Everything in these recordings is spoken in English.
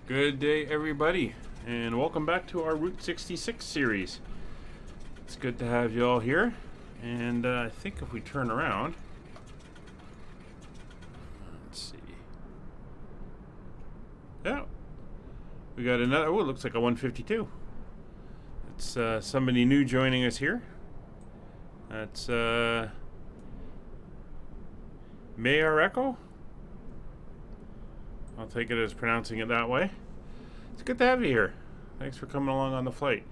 Good day, everybody, and welcome back to our Route 66 series. It's good to have you all here, and I think if we turn around, let's see. Yeah, we got another. Oh, it looks like a 152. It's somebody new joining us here. That's Mayor Echo. I'll take it as pronouncing it that way. It's good to have you here. Thanks for coming along on the flight.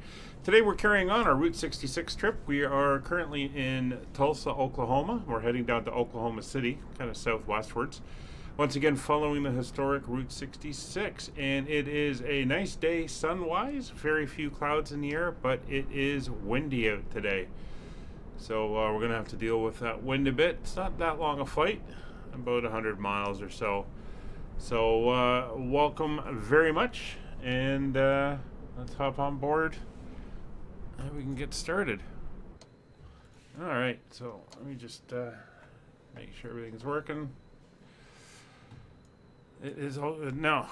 Today we're carrying on our Route 66 trip. We are currently in Tulsa, Oklahoma. We're heading down to Oklahoma City, kind of southwestwards. Once again, following the historic Route 66. And it is a nice day sun-wise. Very few clouds in the air, but it is windy out today. So we're going to have to deal with that wind a bit. It's not that long a flight, about 100 miles or so. So welcome very much, and let's hop on board and we can get started. All right, so let me just make sure everything's working. It is all good. Now,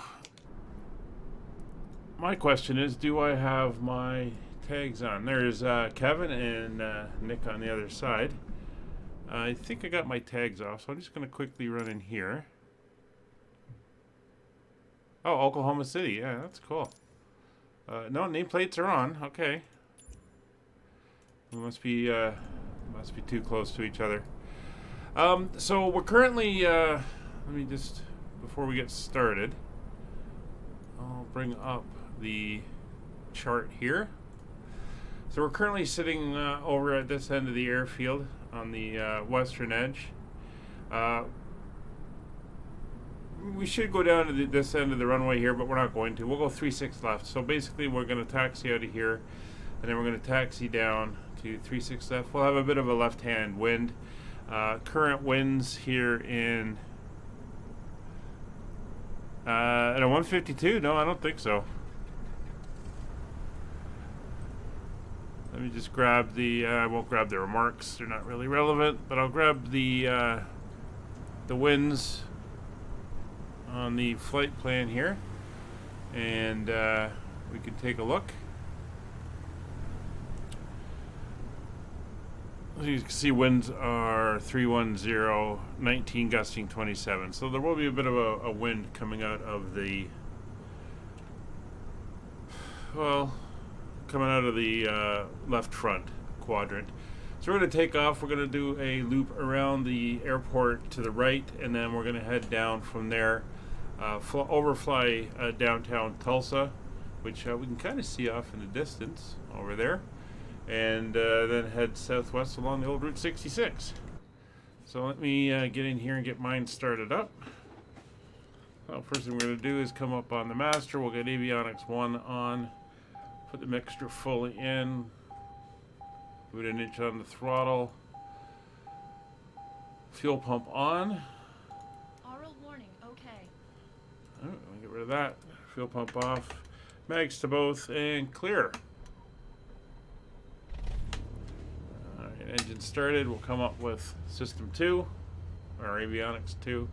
my question is, do I have my tags on? There's Kevin and Nick on the other side. I think I got my tags off, so I'm just going to quickly run in here. Oh, Oklahoma City. Yeah, that's cool. No, nameplates are on. Okay. We must be too close to each other. So we're currently. Let me just, before we get started, I'll bring up the chart here. So we're currently sitting over at this end of the airfield on the western edge. We should go down to this end of the runway here, but we're not going to. We'll go 36 left. So basically, we're going to taxi out of here, and then we're going to taxi down to 36 left. We'll have a bit of a left-hand wind. Current winds here in at a 152. No, I don't think so. Let me just grab the. I won't grab the remarks; they're not really relevant. But I'll grab the winds on the flight plan here, and we can take a look. As you can see, winds are 310, 19 gusting 27. So there will be a bit of a wind coming out of the, coming out of the left front quadrant. So we're going to take off. We're going to do a loop around the airport to the right, and then we're going to head down from there. Overfly downtown Tulsa, which we can kind of see off in the distance over there, and then head southwest along the old Route 66. So let me get in here and get mine started up. Well, first thing we're going to do is come up on the master. We'll get avionics 1 on, put the mixture fully in, put an inch on the throttle, fuel pump on. Oh, I'll get rid of that. Fuel pump off. Mags to both, and clear. Alright, engine started. We'll come up with system 2, or avionics 2,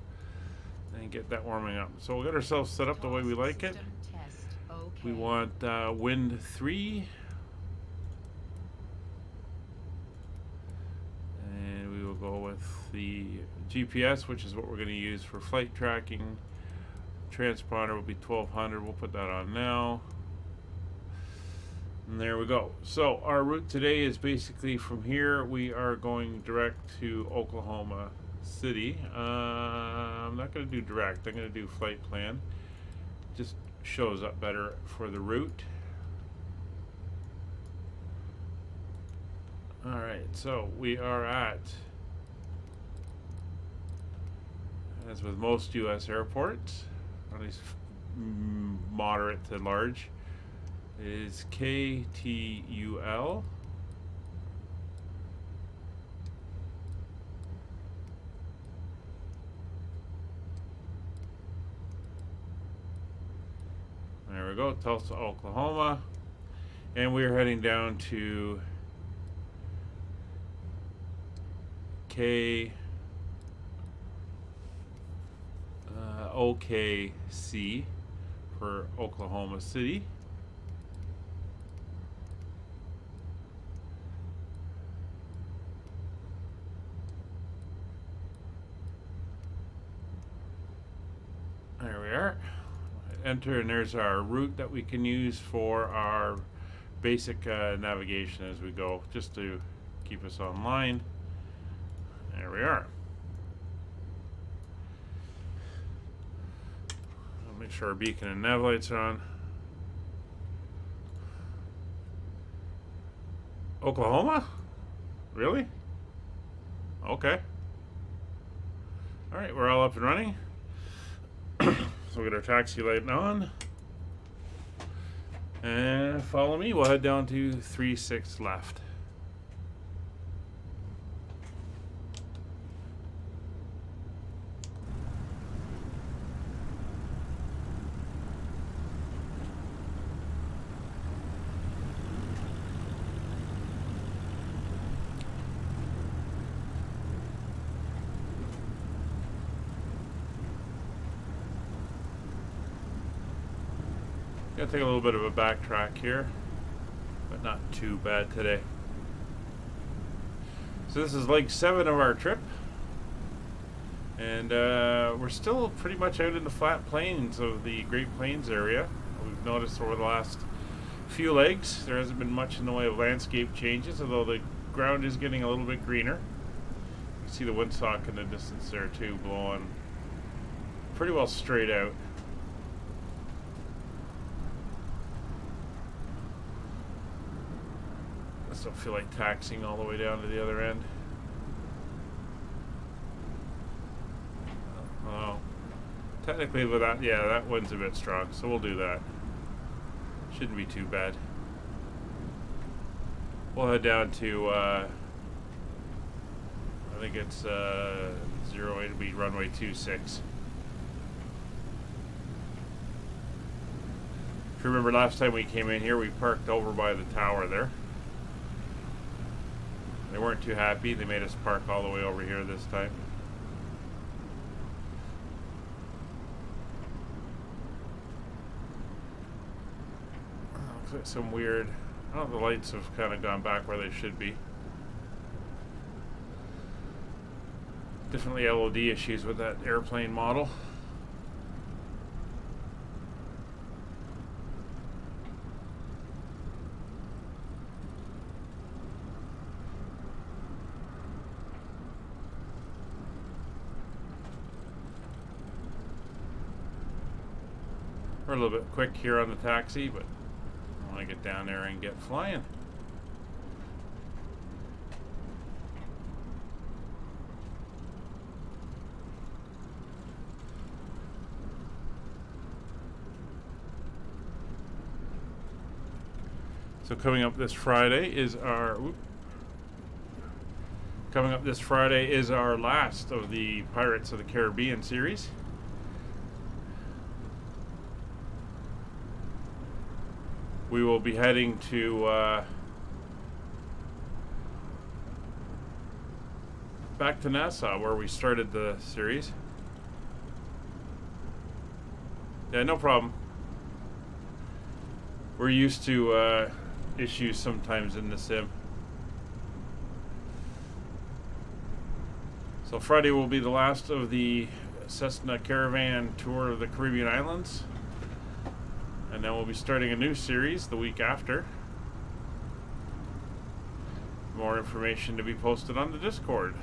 and get that warming up. So we'll get ourselves set up the way we like it. We want wind 3. And we will go with the GPS, which is what we're going to use for flight tracking. Transponder will be 1200. We'll put that on now. And there we go. So our route today is basically from here. We are going direct to Oklahoma City. I'm not going to do direct. I'm going to do flight plan. Just shows up better for the route. Alright, so we are at, as with most U.S. airports, at least moderate to large, is KTUL. There we go, Tulsa, Oklahoma. And we're heading down to KOKC for Oklahoma City. There we are. Enter, and there's our route that we can use for our basic navigation as we go, just to keep us online. There we are. I'll make sure our beacon and nav lights are on. Oklahoma? Really? Okay. Alright, we're all up and running. So we'll get our taxi light on. And follow me. We'll head down to 3-6 left. Gonna take a little bit of a backtrack here, but not too bad today. So this is leg 7 of our trip, and we're still pretty much out in the flat plains of the Great Plains area. We've noticed over the last few legs there hasn't been much in the way of landscape changes, although the ground is getting a little bit greener. You can see the windsock in the distance there too, blowing pretty well straight out. I don't feel like taxiing all the way down to the other end. Oh, technically with that, yeah, that wind's a bit strong, so we'll do that. Shouldn't be too bad. We'll head down to, I think it's 08, it'll be runway 26. If you remember last time we came in here, we parked over by the tower there. They weren't too happy. They made us park all the way over here this time. Looks like some weird... I don't know, the lights have kind of gone back where they should be. Definitely LOD issues with that airplane model. We're a little bit quick here on the taxi, but I want to get down there and get flying. So coming up this Friday is our last of the Pirates of the Caribbean series. We will be heading to back to Nassau, where we started the series. Yeah, no problem. We're used to issues sometimes in the sim. So Friday will be the last of the Cessna Caravan tour of the Caribbean islands. And then we'll be starting a new series the week after. More information to be posted on the Discord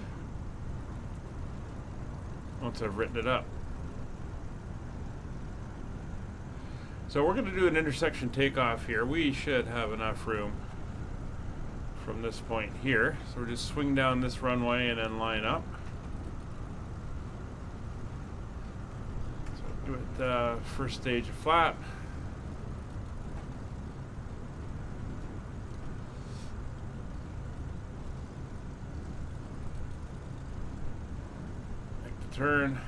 once I've written it up. So we're going to do an intersection takeoff here. We should have enough room from this point here. So we'll just swing down this runway and then line up. So do it first stage of flap. Turn.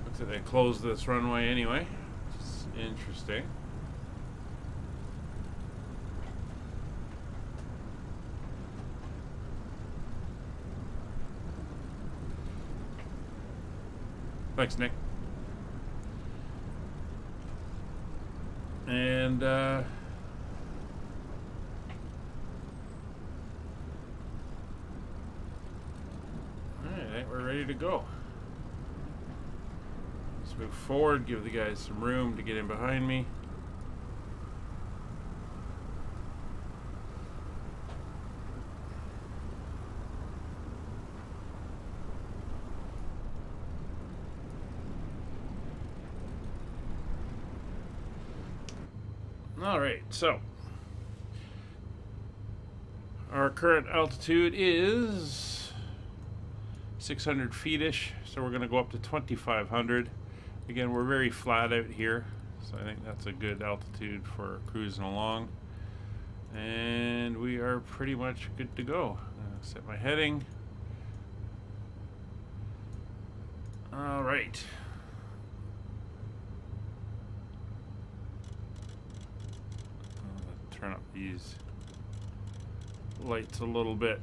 Looks like they closed this runway anyway, which is interesting. Thanks, Nick. And alright, I think we're ready to go. Let's move forward, give the guys some room to get in behind me. All right, so our current altitude is 600 feet-ish, so we're going to go up to 2,500. Again, we're very flat out here, so I think that's a good altitude for cruising along. And we are pretty much good to go. Set my heading. All right. Turn up these lights a little bit,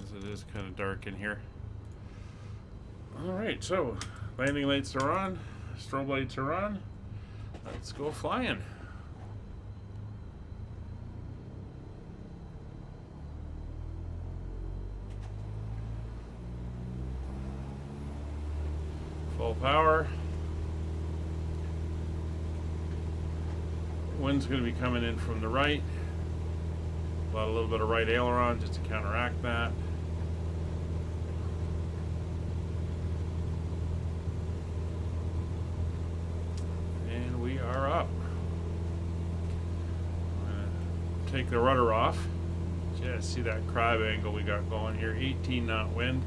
as it is kind of dark in here. Alright, so landing lights are on, strobe lights are on. Let's go flying. Full power. Wind's going to be coming in from the right. A little bit of right aileron just to counteract that. And we are up. I'm going to take the rudder off. Just see that crab angle we got going here. 18 knot wind.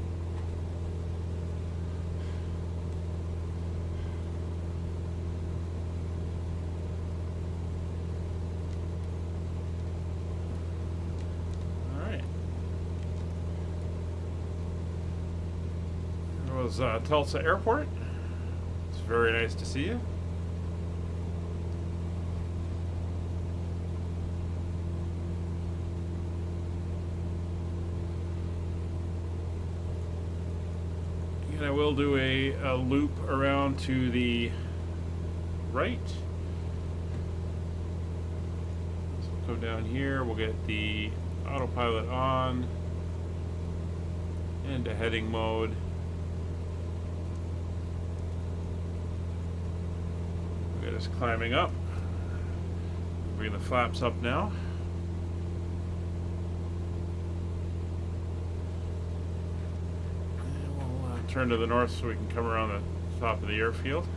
Tulsa Airport. It's very nice to see you. And I will do a loop around to the right. So we'll go down here, we'll get the autopilot on, into heading mode. We're just climbing up. Bring the flaps up now. And we'll turn to the north so we can come around the top of the airfield.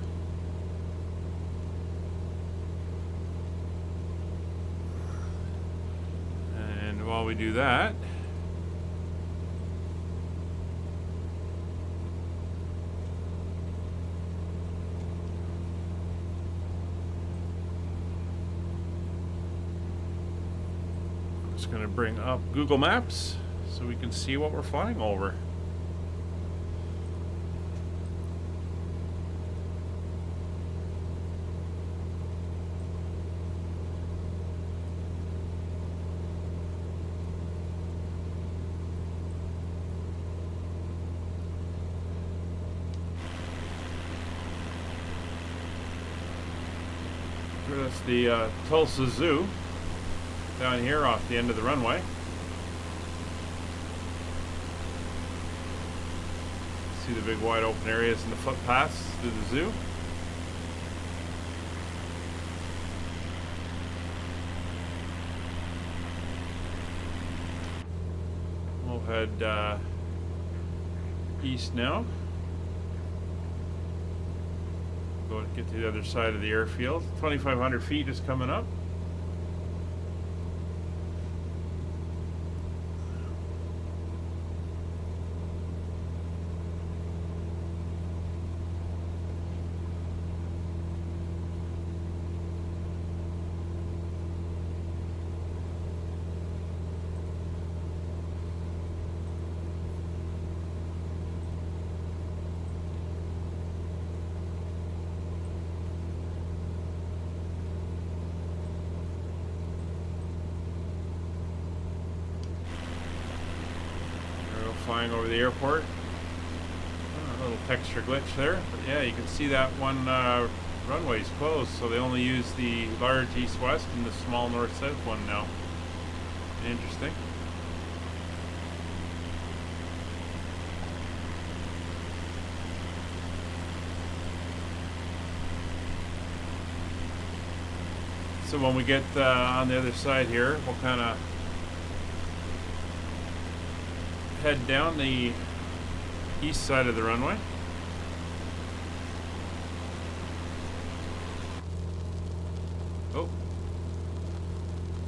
And while we do that, going to bring up Google Maps so we can see what we're flying over. That's the Tulsa Zoo. Down here off the end of the runway. See the big wide open areas and the footpaths through the zoo. We'll head east now. Go and get to the other side of the airfield. 2,500 feet is coming up. Flying over the airport. little texture glitch there. But yeah, you can see that one runway's closed, so they only use the large east-west and the small north-south one now. Interesting. So when we get on the other side here, we'll kind of head down the east side of the runway. Oh,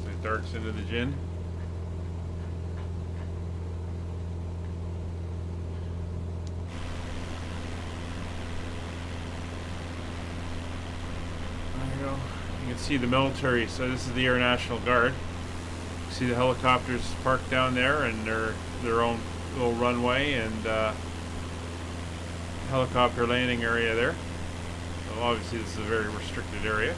so it darts into the gin. There you go. You can see the military. So this is the Air National Guard. You see the helicopters parked down there, and their own little runway and helicopter landing area there. So obviously this is a very restricted area.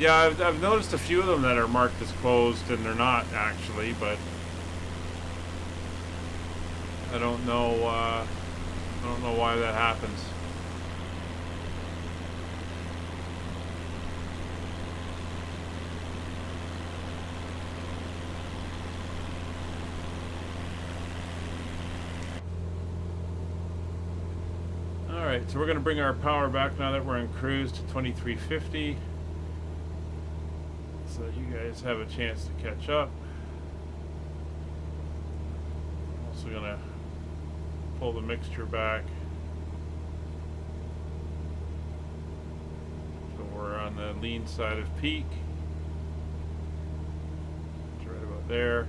Yeah, I've noticed a few of them that are marked as closed, and they're not actually, but I don't know why that happens. Alright, so we're going to bring our power back now that we're in cruise to 2350. So that you guys have a chance to catch up. I'm also going to pull the mixture back. So we're on the lean side of peak. It's right about there.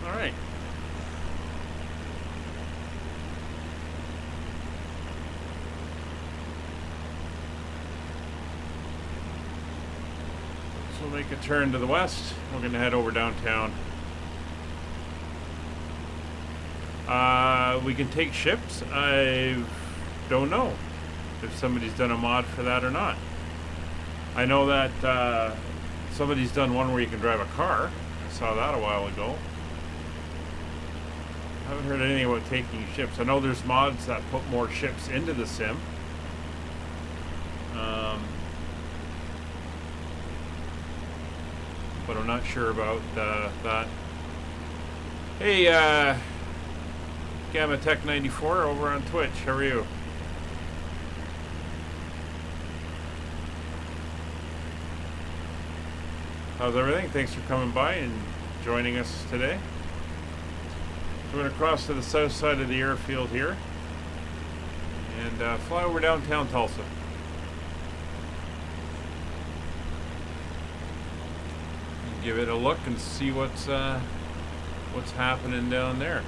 Alright. We'll make a turn to the west. We're going to head over downtown. We can take ships. I don't know if somebody's done a mod for that or not. I know that somebody's done one where you can drive a car. I saw that a while ago. I haven't heard anything about taking ships. I know there's mods that put more ships into the sim. But I'm not sure about that. Hey, Gamma Tech 94 over on Twitch. How are you? How's everything? Thanks for coming by and joining us today. We're going to cross to the south side of the airfield here and fly over downtown Tulsa. Give it a look and see what's happening down there.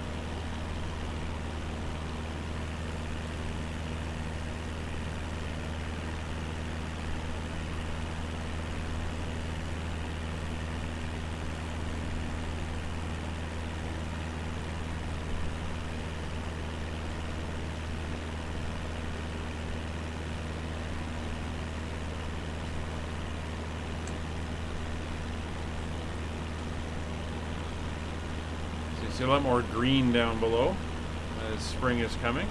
See a lot more green down below as spring is coming.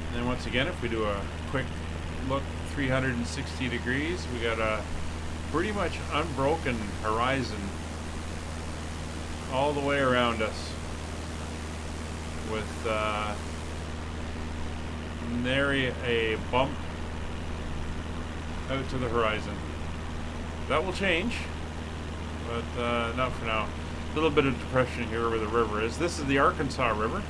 And then once again, if we do a quick look 360 degrees, we got a pretty much unbroken horizon all the way around us with nary a bump out to the horizon. That will change, but not for now. A little bit of depression here where the river is. This is the Arkansas River.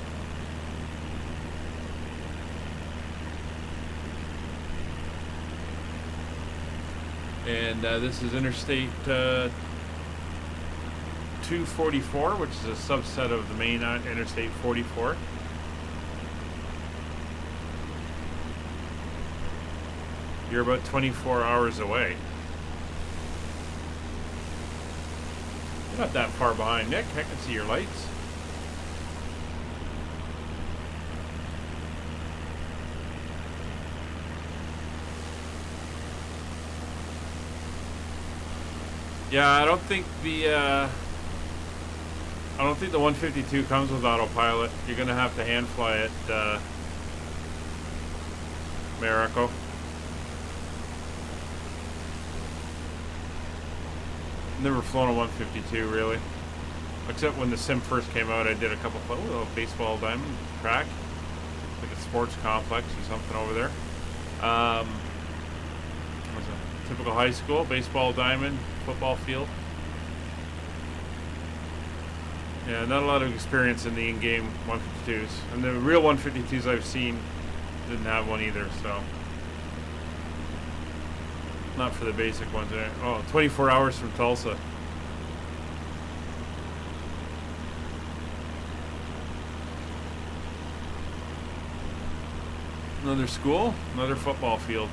And this is Interstate 244, which is a subset of the main Interstate 44. You're about 24 hours away. You're not that far behind, Nick. I can see your lights. Yeah, I don't think the 152 comes with autopilot. You're gonna have to hand fly it, Mariko. Never flown a 152 really, except when the sim first came out. I did a couple of baseball diamond track, like a sports complex or something over there. It was a typical high school baseball diamond football field. Yeah, not a lot of experience in the in-game 152s, and the real 152s I've seen didn't have one either. So. Not for the basic ones. Oh, 24 hours from Tulsa. Another school, another football field.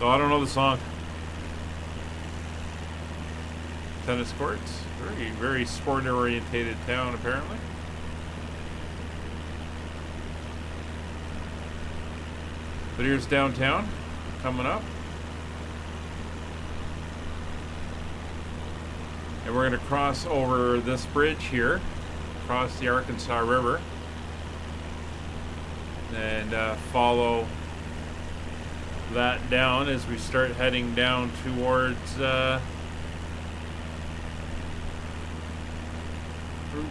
Oh, I don't know the song. Tennis courts. Very, very sport-orientated town, apparently. But here's downtown. Coming up, and we're going to cross over this bridge here, across the Arkansas River, and follow that down as we start heading down towards Route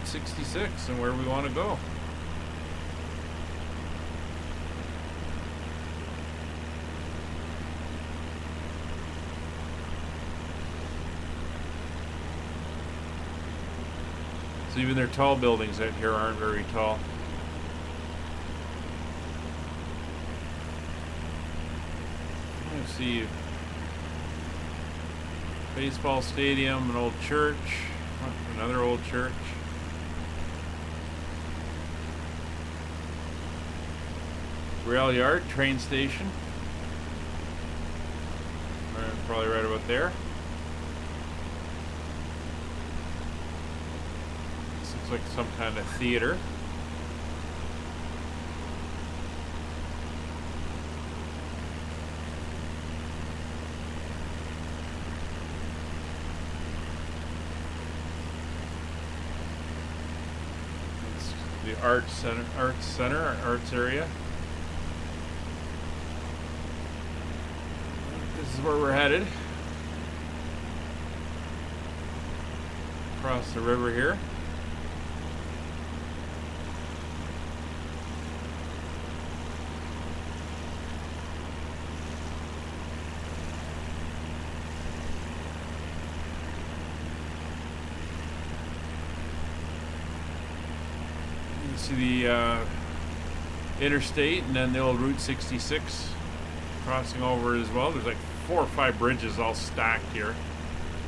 66 and where we want to go. Even their tall buildings out here aren't very tall. Let's see. Baseball stadium, an old church, another old church. Rail yard, train station. Probably right about there. Like some kind of theater. It's the arts area. This is where we're headed. Across the river here. See the interstate and then the old Route 66 crossing over as well. There's like 4 or 5 bridges all stacked here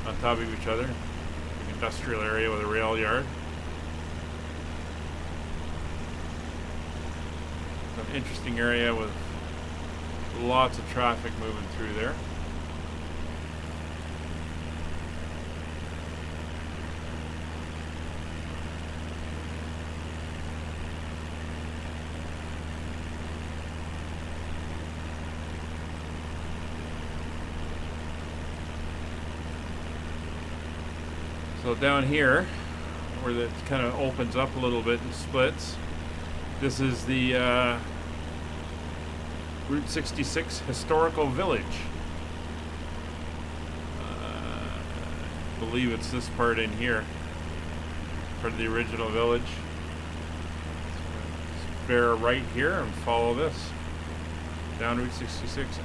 on top of each other. Like industrial area with a rail yard. An interesting area with lots of traffic moving through there. So down here, where it kind of opens up a little bit and splits, this is the Route 66 Historical Village. I believe it's this part in here, part of the original village. Bear right here and follow this down Route 66.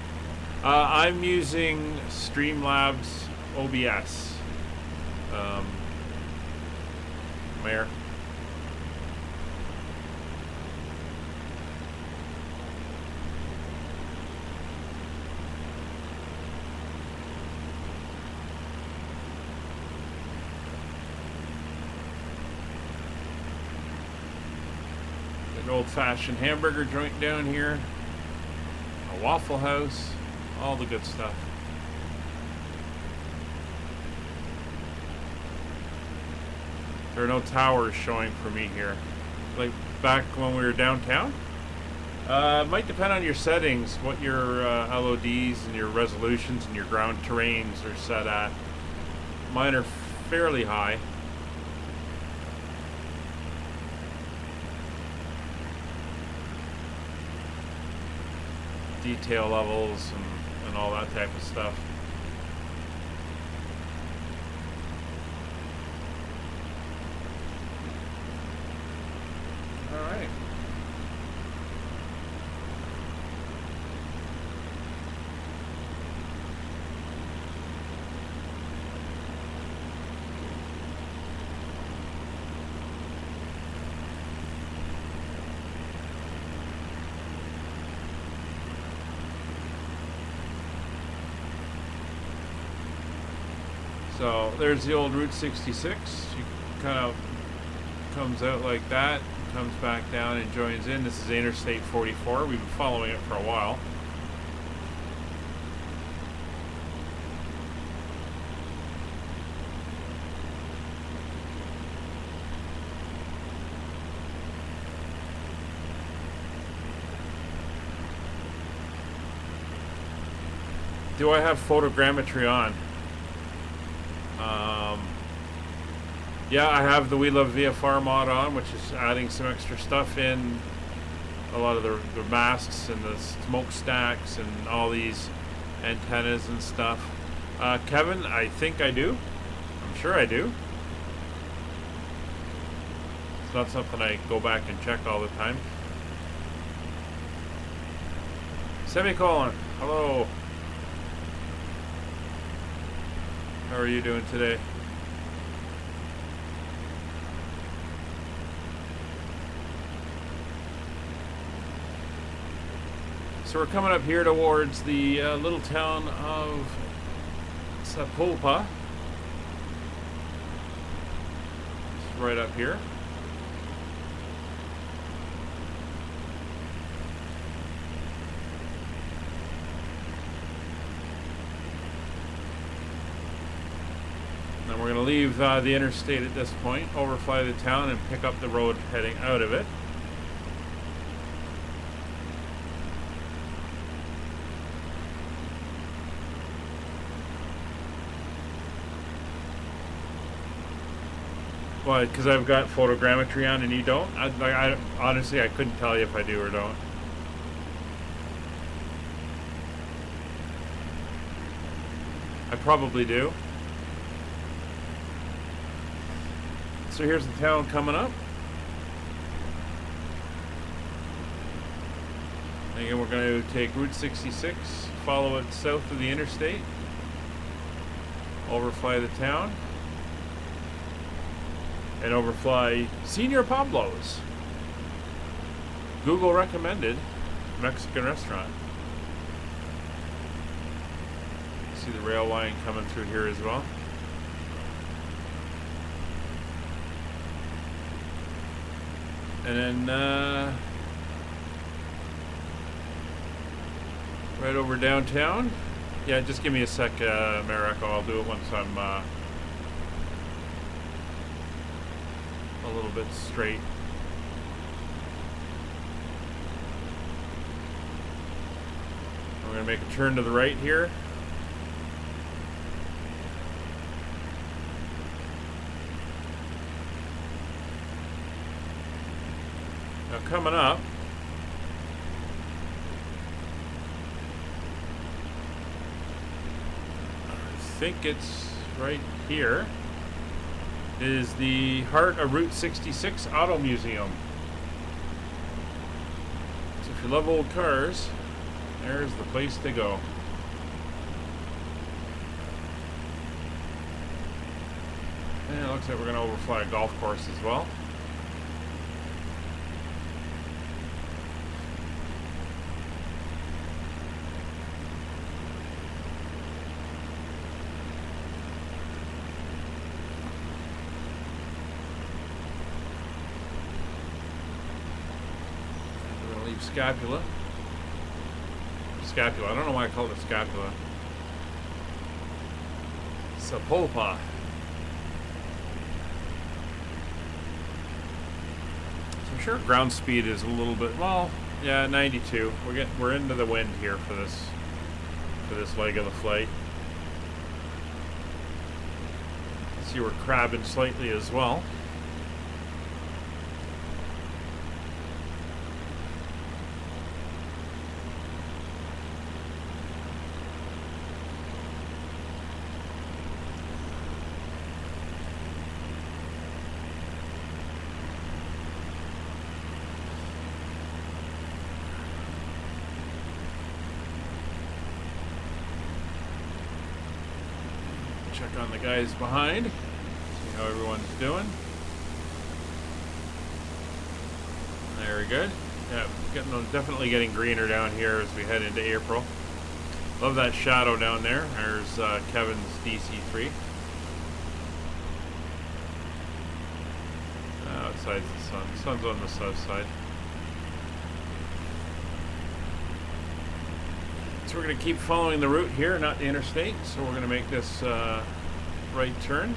I'm using Streamlabs OBS. Mayor. An old-fashioned hamburger joint down here, a Waffle House, all the good stuff. There are no towers showing for me here. Like back when we were downtown, It might depend on your settings, what your LODs and your resolutions and your ground terrains are set at. Mine are fairly high. Detail levels and all that type of stuff. Alright. So there's the old Route 66. You kind of comes out like that, comes back down and joins in. This is Interstate 44. We've been following it for a while. Do I have photogrammetry on? Yeah, I have the We Love VFR mod on, which is adding some extra stuff in. A lot of the masks and the smokestacks and all these antennas and stuff. Kevin, I think I do. I'm sure I do. It's not something I go back and check all the time. Semicolon, hello. How are you doing today? So we're coming up here towards the little town of Sapulpa. It's right up here. And we're going to leave the interstate at this point, overfly the town, and pick up the road heading out of it. Why? Because I've got photogrammetry on and you don't? I honestly, I couldn't tell you if I do or don't. I probably do. So here's the town coming up. Again, we're going to take Route 66, follow it south of the interstate, overfly the town, and overfly Senor Pablo's, Google recommended Mexican restaurant. See the rail line coming through here as well. And then right over downtown. Yeah, just give me a sec, Mariko. I'll do it once I'm a little bit straight. We're going to make a turn to the right here. Now coming up, I think it's right here, is the heart of Route 66 Auto Museum. So if you love old cars, there's the place to go. And it looks like we're going to overfly a golf course as well. Scapula. Scapula. I don't know why I called it scapula. Sapulpa. So I'm sure ground speed is a little bit, well, Yeah, 92. We're into the wind here for this leg of the flight. See, we're crabbing slightly as well. Check on the guys behind, see how everyone's doing. Very good. Yeah, definitely getting greener down here as we head into April. Love that shadow down there. There's Kevin's DC3. Outside the sun. The sun's on the south side. So we're going to keep following the route here, not the interstate. So we're going to make this right turn.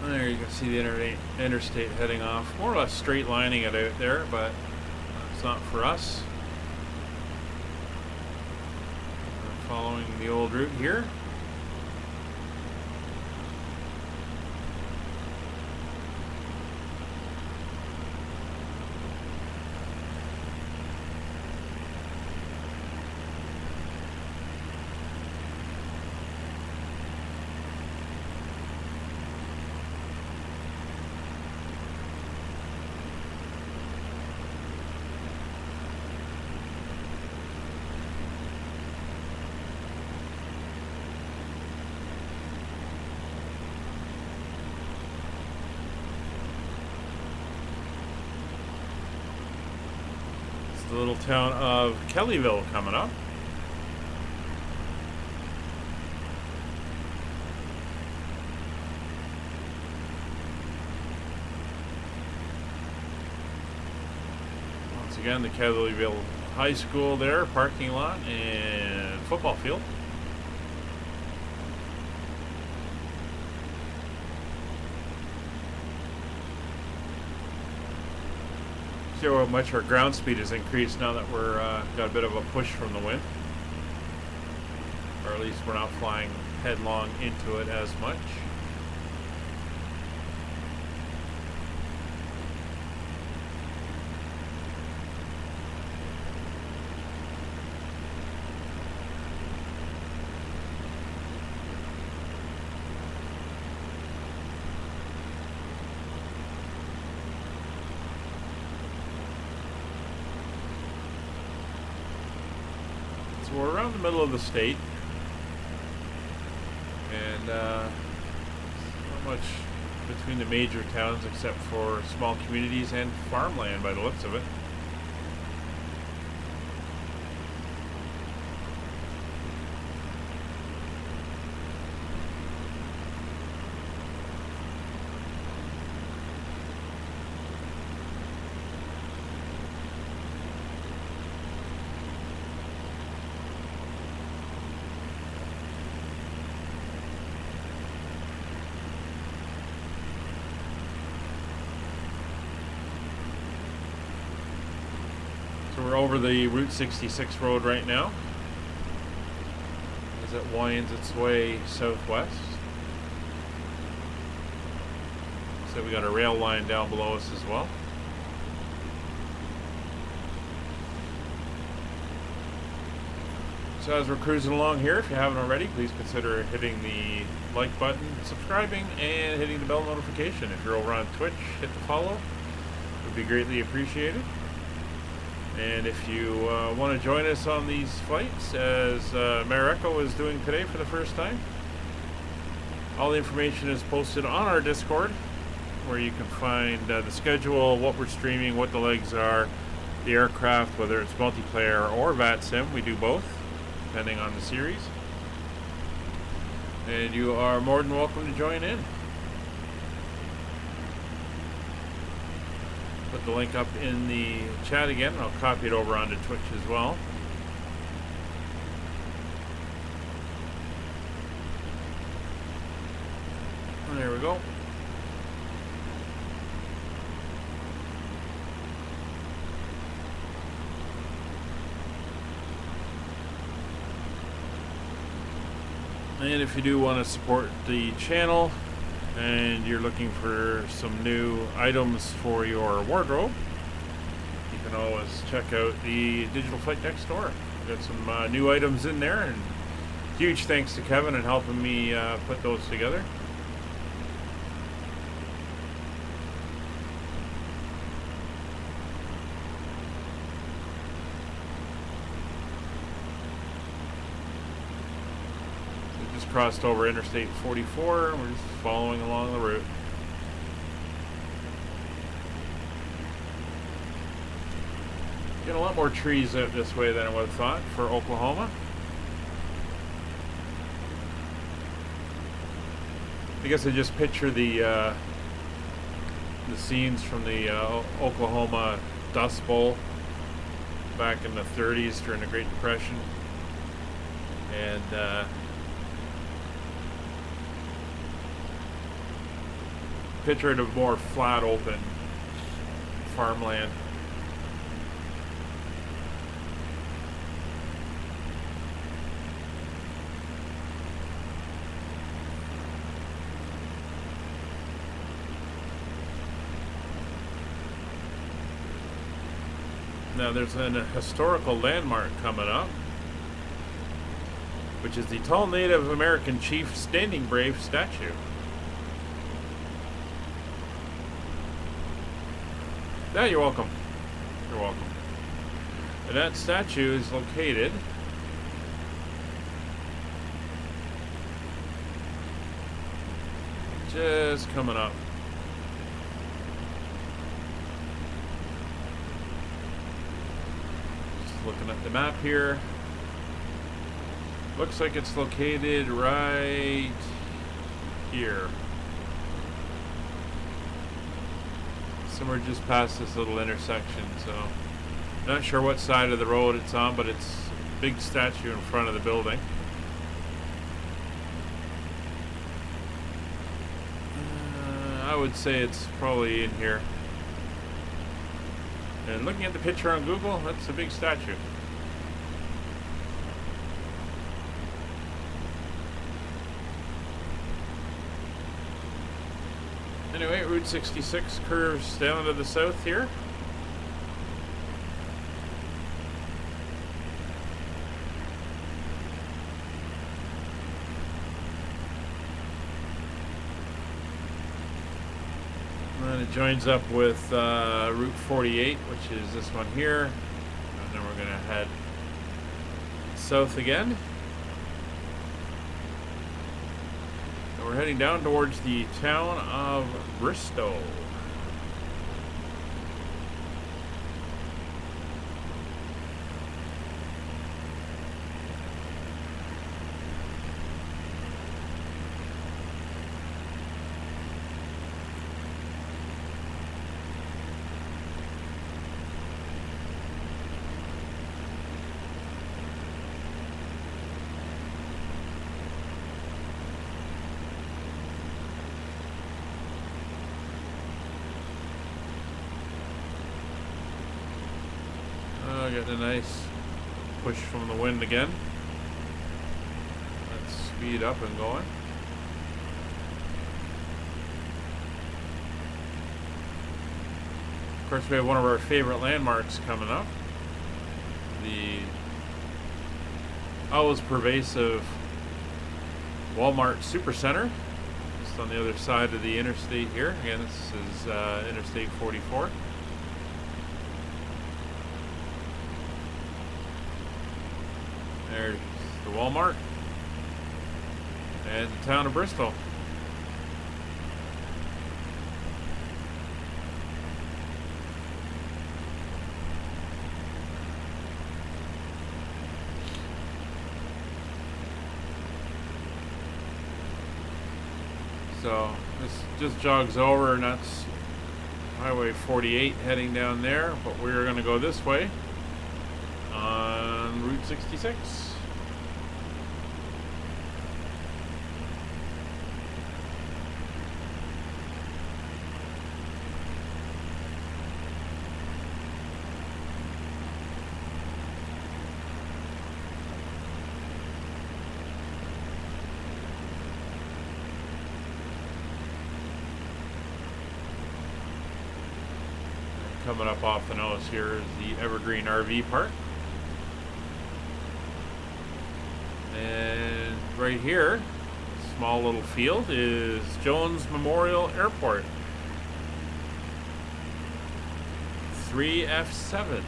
There you can see the interstate heading off, more or less straight lining it out there, but it's not for us. We're following the old route here. The little town of Kellyville coming up. Once again, the Kellyville High School there, parking lot and football field. See how much our ground speed has increased now that we're got a bit of a push from the wind, or at least we're not flying headlong into it as much. So we're around the middle of the state, and not much between the major towns except for small communities and farmland by the looks of it. So we're over the Route 66 road right now as it winds its way southwest. So we got a rail line down below us as well. So as we're cruising along here, if you haven't already, please consider hitting the like button, subscribing, and hitting the bell notification. If you're over on Twitch, hit the follow. It would be greatly appreciated. And if you want to join us on these flights, as Mareko is doing today for the first time, all the information is posted on our Discord, where you can find the schedule, what we're streaming, what the legs are, the aircraft, whether it's multiplayer or VATSIM. We do both, depending on the series. And you are more than welcome to join in. Put the link up in the chat again. I'll copy it over onto Twitch as well. And there we go. And if you do want to support the channel and you're looking for some new items for your wardrobe, you can always check out the Digital Flight Deck store. We've got some new items in there, and huge thanks to Kevin in helping me put those together. Crossed over Interstate 44, and we're just following along the route. Get a lot more trees out this way than I would have thought for Oklahoma. I guess I just picture the scenes from the Oklahoma Dust Bowl back in the 30s during the Great Depression, and picture it of more flat, open farmland. Now there's a historical landmark coming up, which is the tall Native American chief Standing Brave statue. Yeah, you're welcome. You're welcome. And that statue is located just coming up. Just looking at the map here. Looks like it's located right here. Somewhere just past this little intersection, so not sure what side of the road it's on, but it's a big statue in front of the building. I would say it's probably in here. And looking at the picture on Google, that's a big statue. Anyway, Route 66 curves down to the south here. And then it joins up with Route 48, which is this one here. And then we're going to head south again. We're heading down towards the town of Bristol. Getting a nice push from the wind again. Let's speed up and going. Of course, we have one of our favorite landmarks coming up. The always pervasive Walmart Supercenter. Just on the other side of the interstate here. Again, this is Interstate 44. There's the Walmart and the town of Bristol. So this just jogs over, and that's Highway 48 heading down there, but we're going to go this way on Route 66. Coming up off the nose here is the Evergreen RV Park. And right here, small little field, is Jones Memorial Airport. 3F7.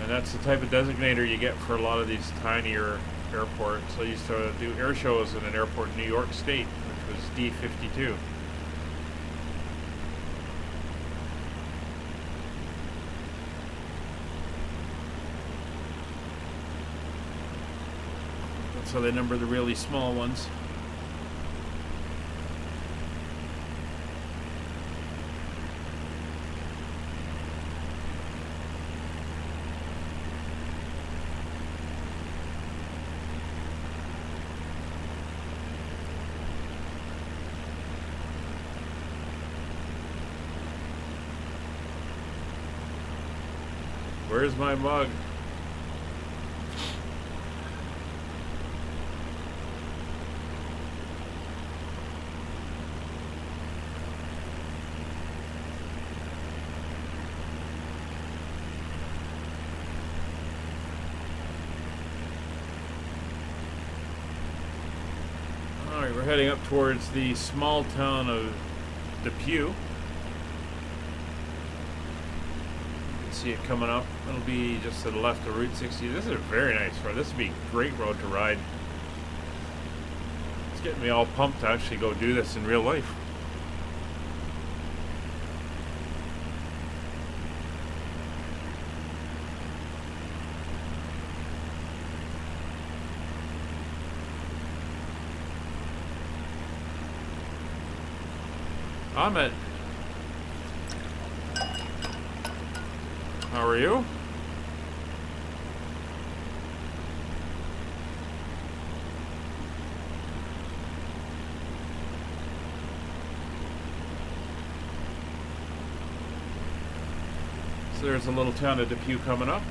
And that's the type of designator you get for a lot of these tinier airports. I used to do air shows at an airport in New York State, which was D52. So they number the really small ones. Where's my mug? Alright, we're heading up towards the small town of Depew. See it coming up. It'll be just to the left of Route 60. This is a very nice road. This would be a great road to ride. It's getting me all pumped to actually go do this in real life. Ahmed, how are you? So there's a little town of Depew coming up.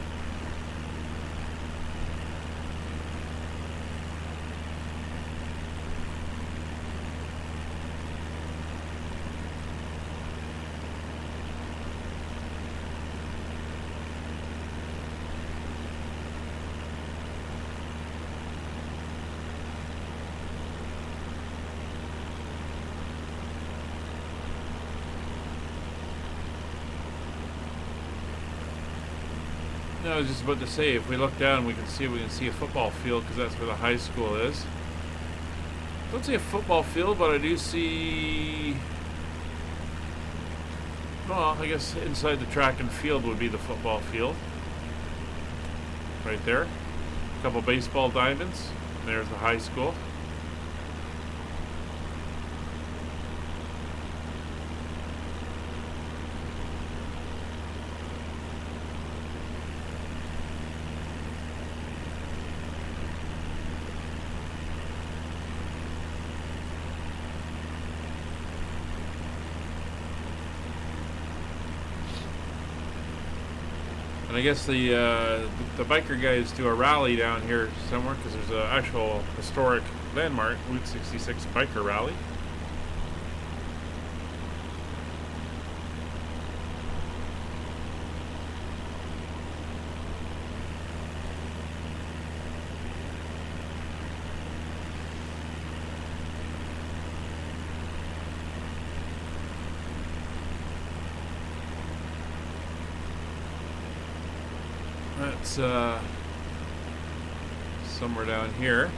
I was just about to say, if we look down, we can see a football field, because that's where the high school is. Don't see a football field, but I do see. Well, I guess inside the track and field would be the football field, right there. A couple baseball diamonds. And there's the high school. And I guess the biker guys do a rally down here somewhere, because there's an actual historic landmark, Route 66 biker rally. That's somewhere down here,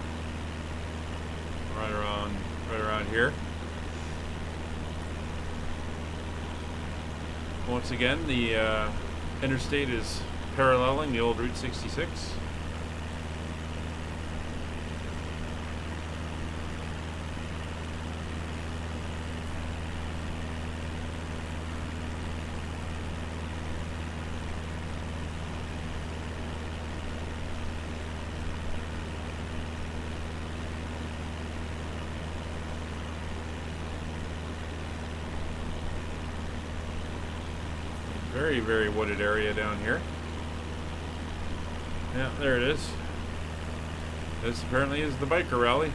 right around here. Once again, the interstate is paralleling the old Route 66. Very, very wooded area down here. Yeah, there it is. This apparently is the biker rally.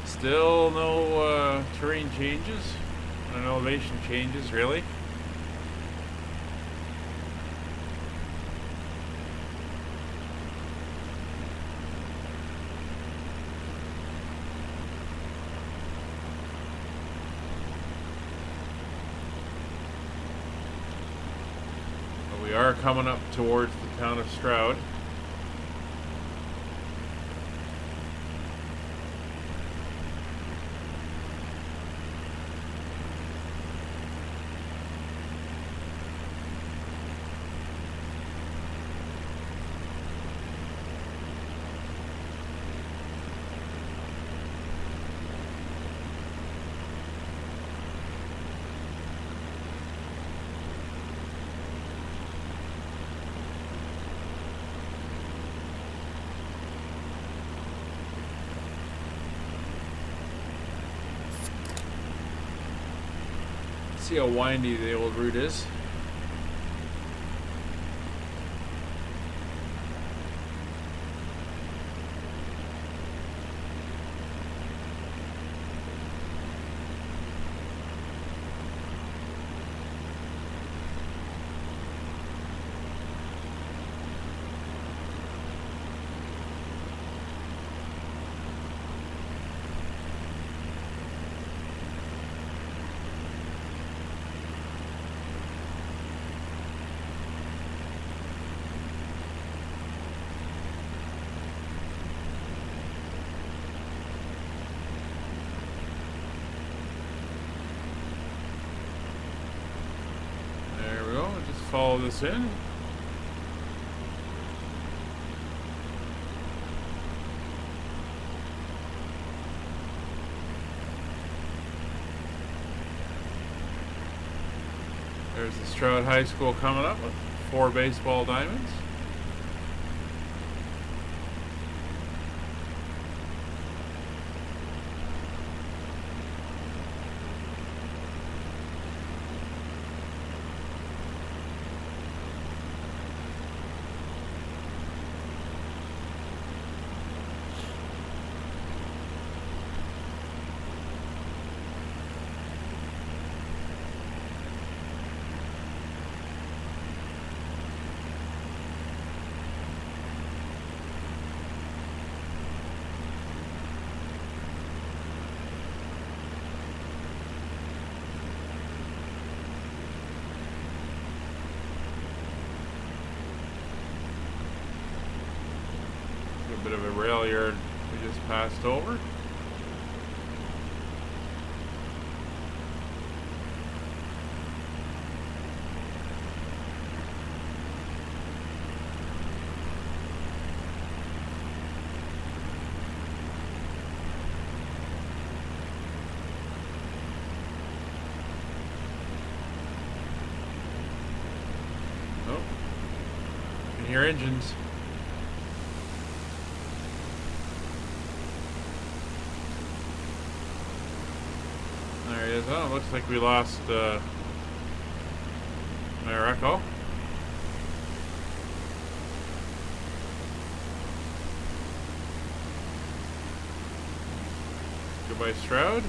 Still no terrain changes, no elevation changes really. But we are coming up towards the town of Stroud. See how windy the old route is. Follow this in. There's the Stroud High School coming up with 4 baseball diamonds. A bit of a rail yard we just passed over. Oh, you can hear engines. There he is. Oh, it looks like we lost our echo. Goodbye, Stroud.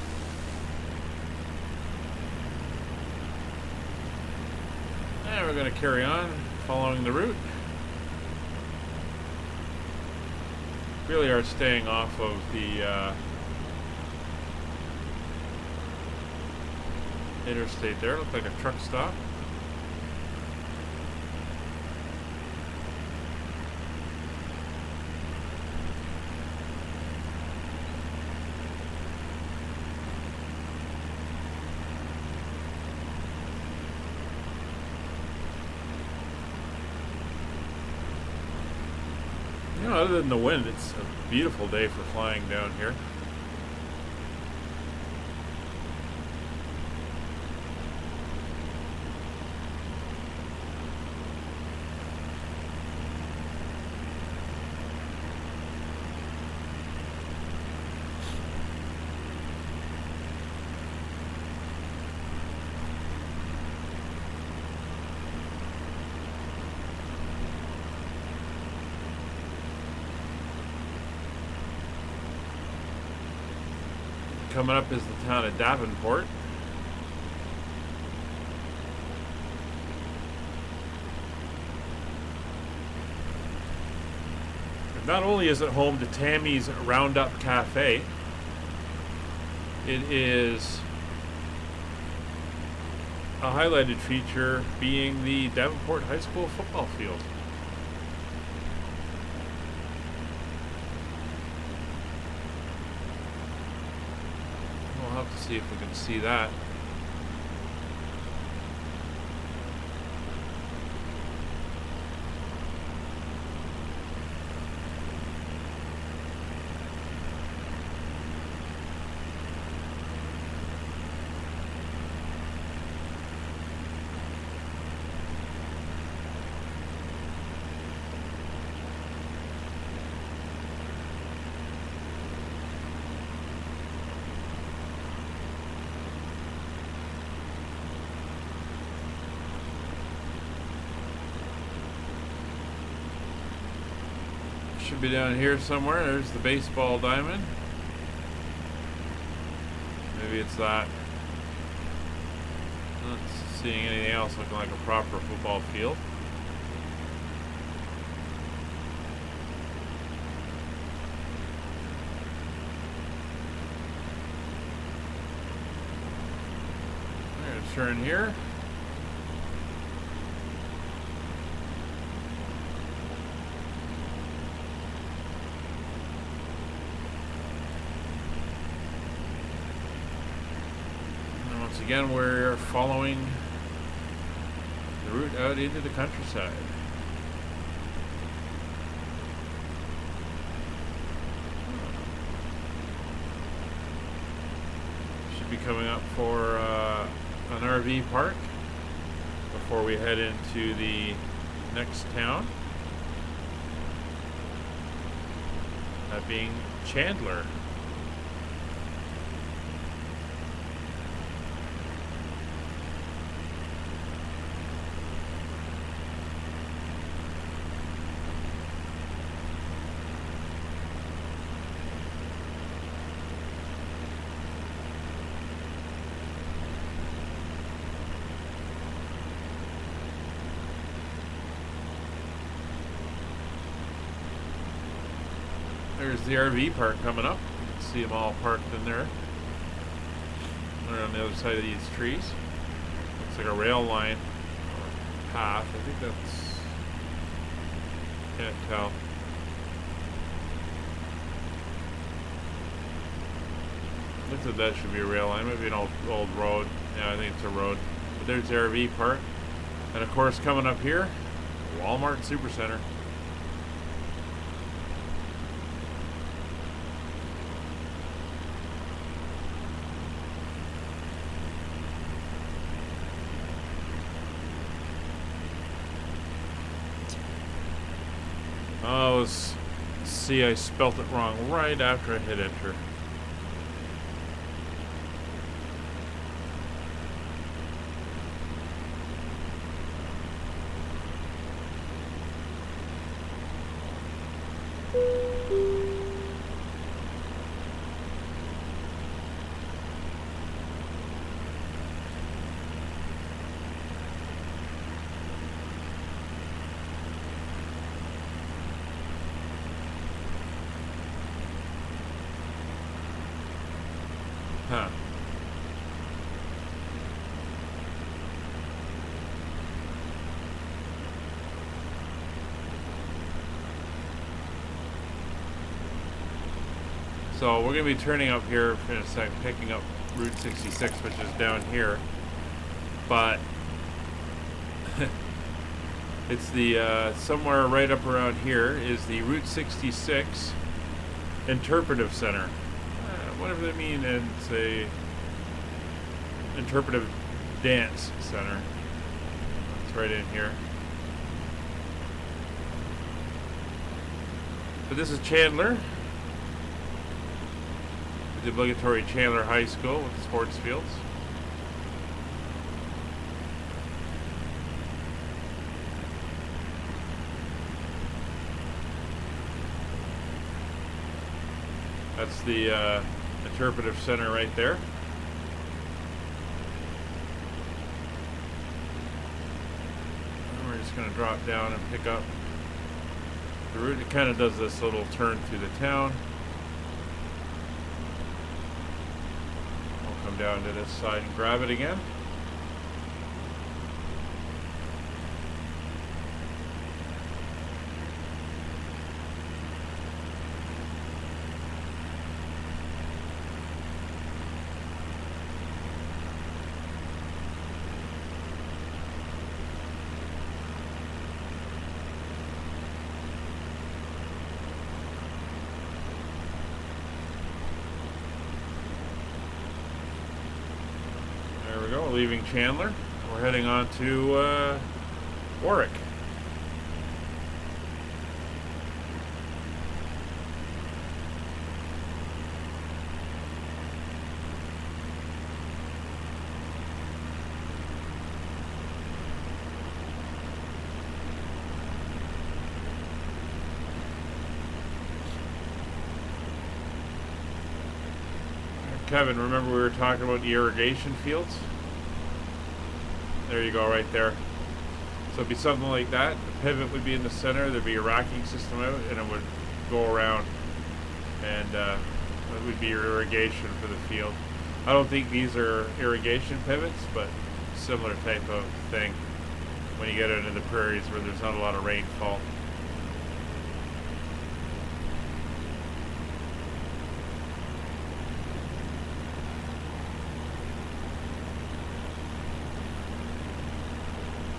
And we're going to carry on following the route. Really are staying off of the interstate there. Looked like a truck stop. other than the wind, it's a beautiful day for flying down here. Coming up is the town of Davenport. And not only is it home to Tammy's Roundup Cafe, it is a highlighted feature being the Davenport High School football field. We'll have to see if we can see that. Should be down here somewhere. There's the baseball diamond. Maybe it's that. Not seeing anything else looking like a proper football field. I'm going to turn here. Again, we're following the route out into the countryside. Should be coming up for an RV park before we head into the next town. That being Chandler. There's the RV park coming up. You can see them all parked in there. They're on the other side of these trees. Looks like a rail line or path. I think that's... can't tell. Looks like that should be a rail line. Maybe an old road. Yeah, I think it's a road. But there's the RV park. And of course, coming up here, Walmart Supercenter. Oh, see, I spelt it wrong right after I hit enter. Huh. So we're going to be turning up here in a second, picking up Route 66, which is down here. But It's the somewhere right up around here is the Route 66 Interpretive Center. Whatever they mean, and it's a interpretive dance center. It's right in here. But this is Chandler, the obligatory Chandler High School with the sports fields. That's the interpretive center right there. And we're just going to drop down and pick up the route. It kind of does this little turn through the town. We'll come down to this side and grab it again. There we go, leaving Chandler. We're heading on to Warwick. Kevin, remember we were talking about the irrigation fields? There you go, right there. So it'd be something like that. The pivot would be in the center. There'd be a racking system out, and it would go around, and that would be your irrigation for the field. I don't think these are irrigation pivots, but similar type of thing when you get into the prairies where there's not a lot of rainfall.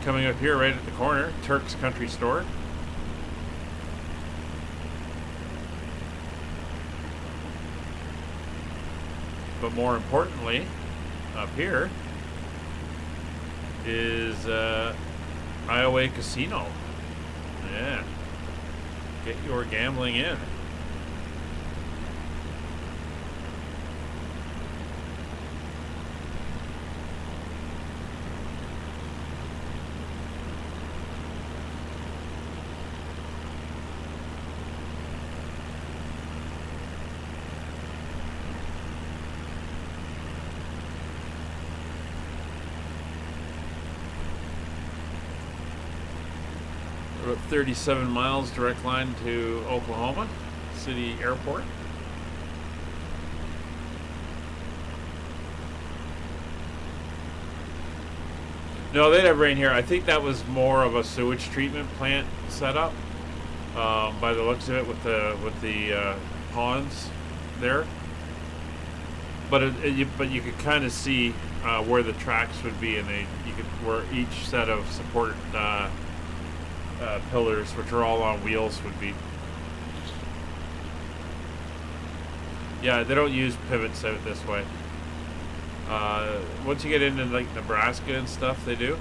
Coming up here right at the corner, Turk's Country Store. But more importantly, up here is Iowa Casino. Yeah. Get your gambling in. About 37 miles direct line to Oklahoma City Airport. No, they'd have rain here. I think that was more of a sewage treatment plant setup, by the looks of it, with the ponds there. But you could kind of see where the tracks would be, and where each set of support pillars, which are all on wheels, would be. Yeah, they don't use pivots out this way. Once you get into like Nebraska and stuff, they do,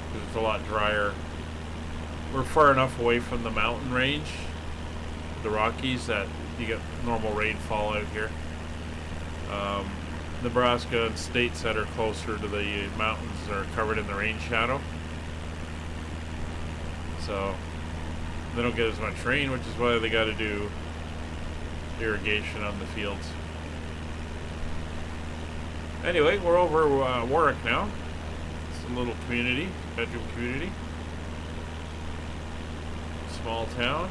because it's a lot drier. We're far enough away from the mountain range, the Rockies, that you get normal rainfall out here. Nebraska and states that are closer to the mountains are covered in the rain shadow. So they don't get as much rain, which is why they got to do irrigation on the fields. Anyway, we're over Warwick now. It's a little community, bedroom community. Small town.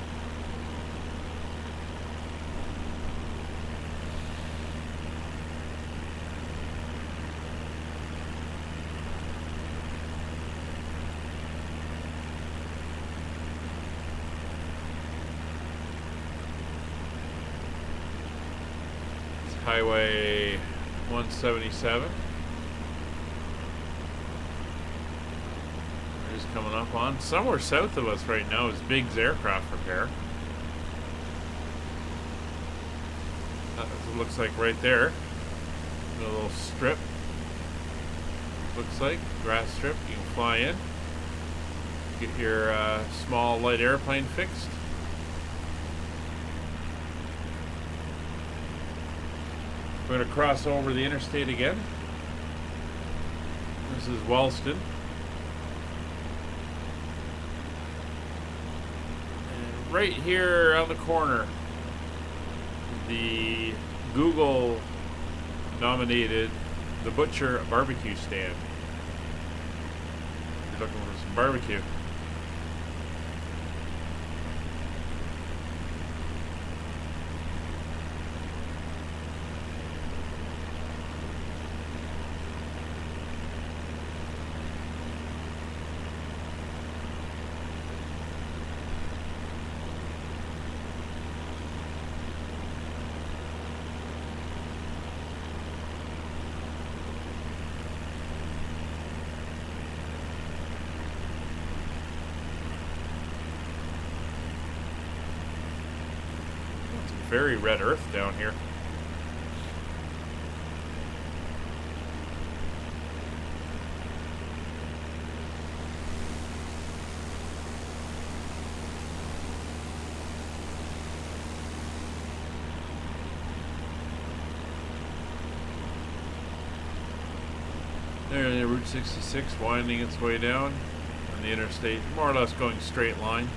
Highway 177. There's coming up on. Somewhere south of us right now is Big's Aircraft Repair. That's what it looks like right there. A little strip. Looks like grass strip. You can fly in. Get your small light airplane fixed. We're going to cross over the interstate again. This is Wellston. And right here on the corner, the Google nominated the Butcher barbecue stand. You're looking for some barbecue. Very red earth down here. There, Route 66 winding its way down on the interstate, more or less going straight line.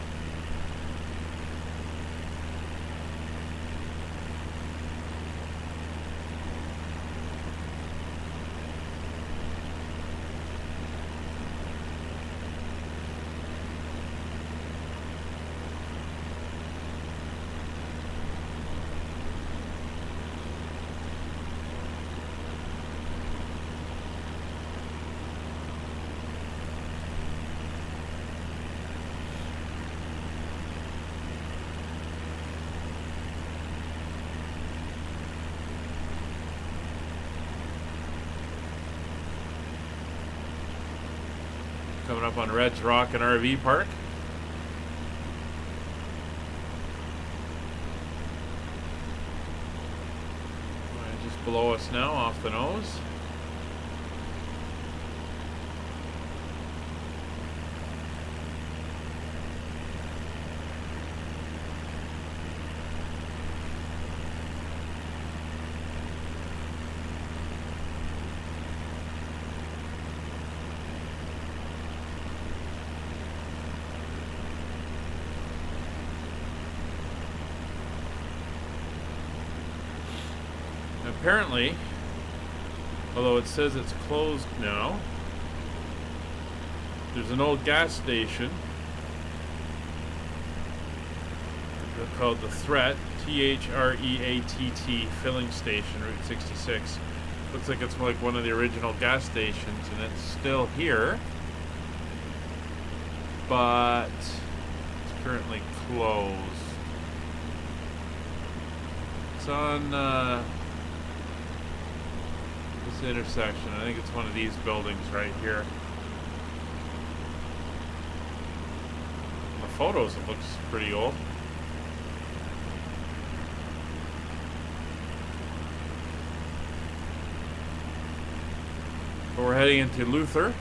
Coming up on Red's Rock and RV Park. Just below us now, off the nose. Apparently, although it says it's closed now, there's an old gas station called the Threat, T-H-R-E-A-T-T filling station, Route 66. Looks like it's like one of the original gas stations, and it's still here, but it's currently closed. It's on this intersection. I think it's one of these buildings right here. The photos, it looks pretty old. But we're heading into Luther.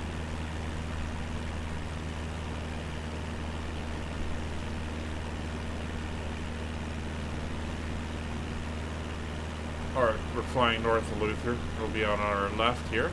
Or we're flying north of Luther. It'll be on our left here.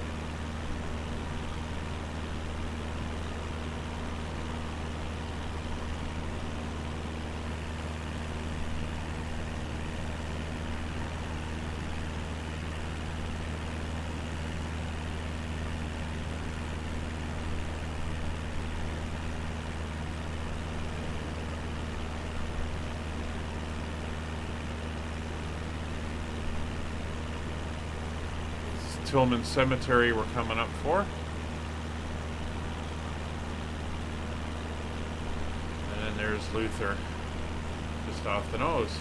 Tillman Cemetery we're coming up for. And then there's Luther, just off the nose.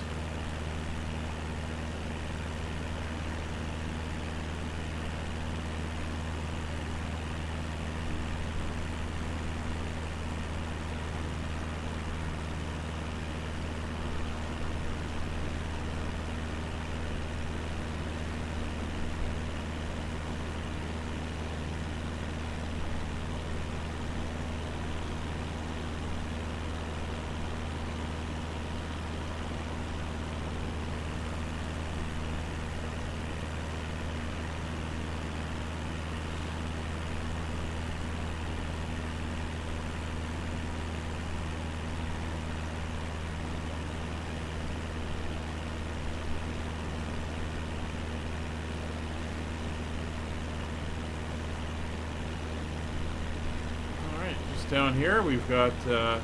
down here. We've got kind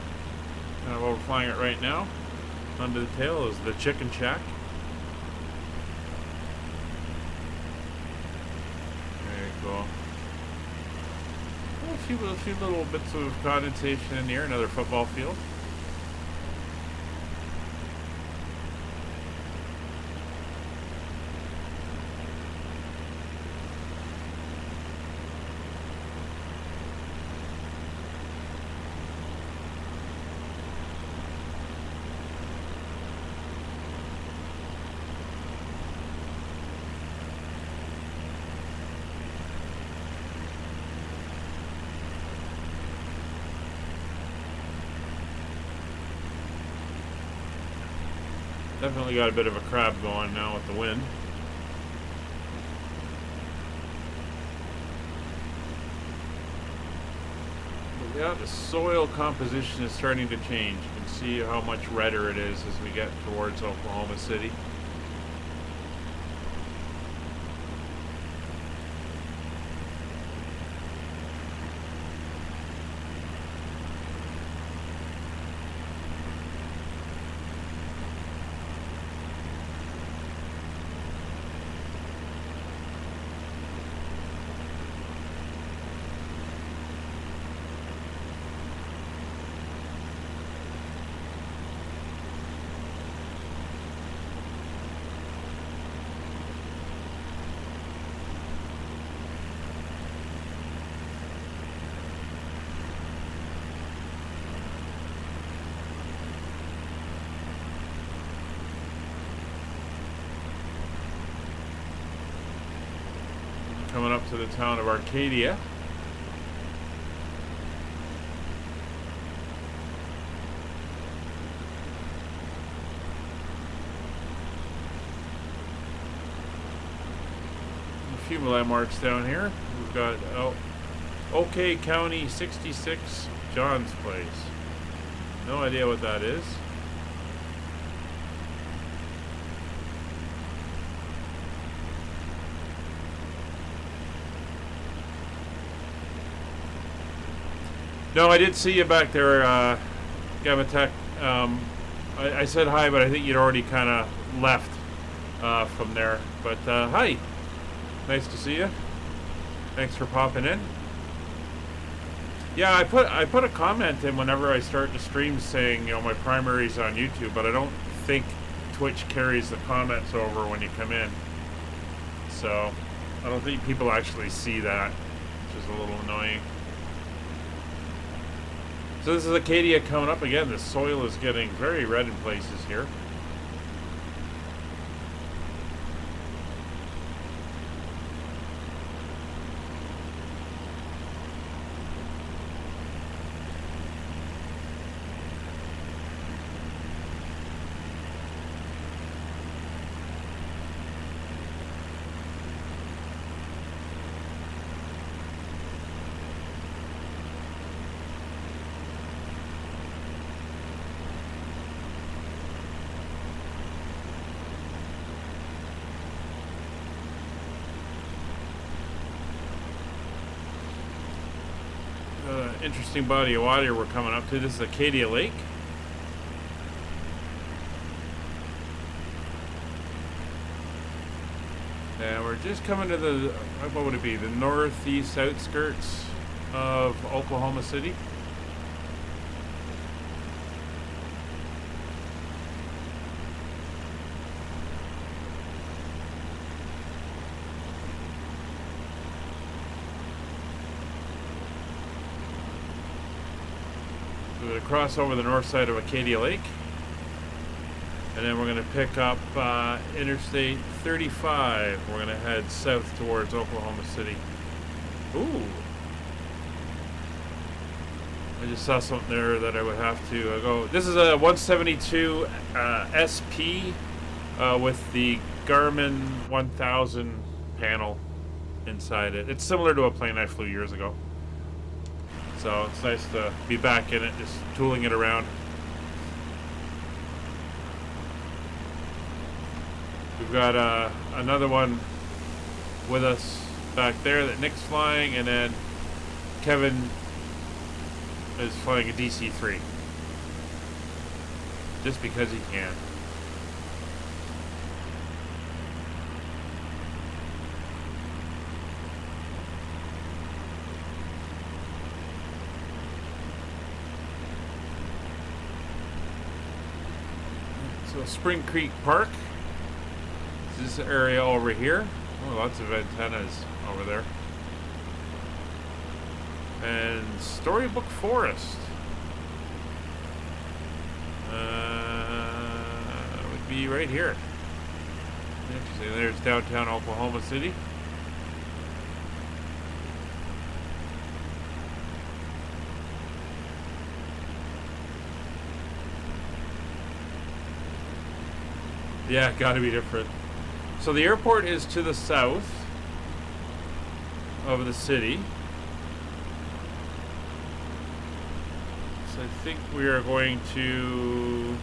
of overflying it right now. Under the tail is the chicken shack. There you go. A few little bits of condensation in here. Another football field. Definitely got a bit of a crab going now with the wind. But yeah, the soil composition is starting to change. You can see how much redder it is as we get towards Oklahoma City. Coming up to the town of Arcadia. A few landmarks down here. We've got OK County 66 John's Place. No idea what that is. No, I did see you back there, Gamatech. I said hi, but I think you'd already kind of left from there. But hi, nice to see you. Thanks for popping in. Yeah, I put a comment in whenever I start the stream saying, you know, my primary's on YouTube, but I don't think Twitch carries the comments over when you come in. So I don't think people actually see that, which is a little annoying. So this is Acadia coming up again. The soil is getting very red in places here. Interesting body of water we're coming up to. This is Acadia Lake. And we're just coming to the, what would it be, the northeast outskirts of Oklahoma City. We're going to cross over the north side of Acadia Lake, and then we're going to pick up Interstate 35. We're going to head south towards Oklahoma City. Ooh. I just saw something there that I would have to go. This is a 172 SP with the Garmin 1000 panel inside it. It's similar to a plane I flew years ago. So it's nice to be back in it, just tooling it around. We've got another one with us back there that Nick's flying, and then Kevin is flying a DC-3. Just because he can. So Spring Creek Park. This area over here. Oh, lots of antennas over there. And Storybook Forest. Would be right here. Interesting. There's downtown Oklahoma City. Yeah, gotta be different. So the airport is to the south of the city. So I think we are going to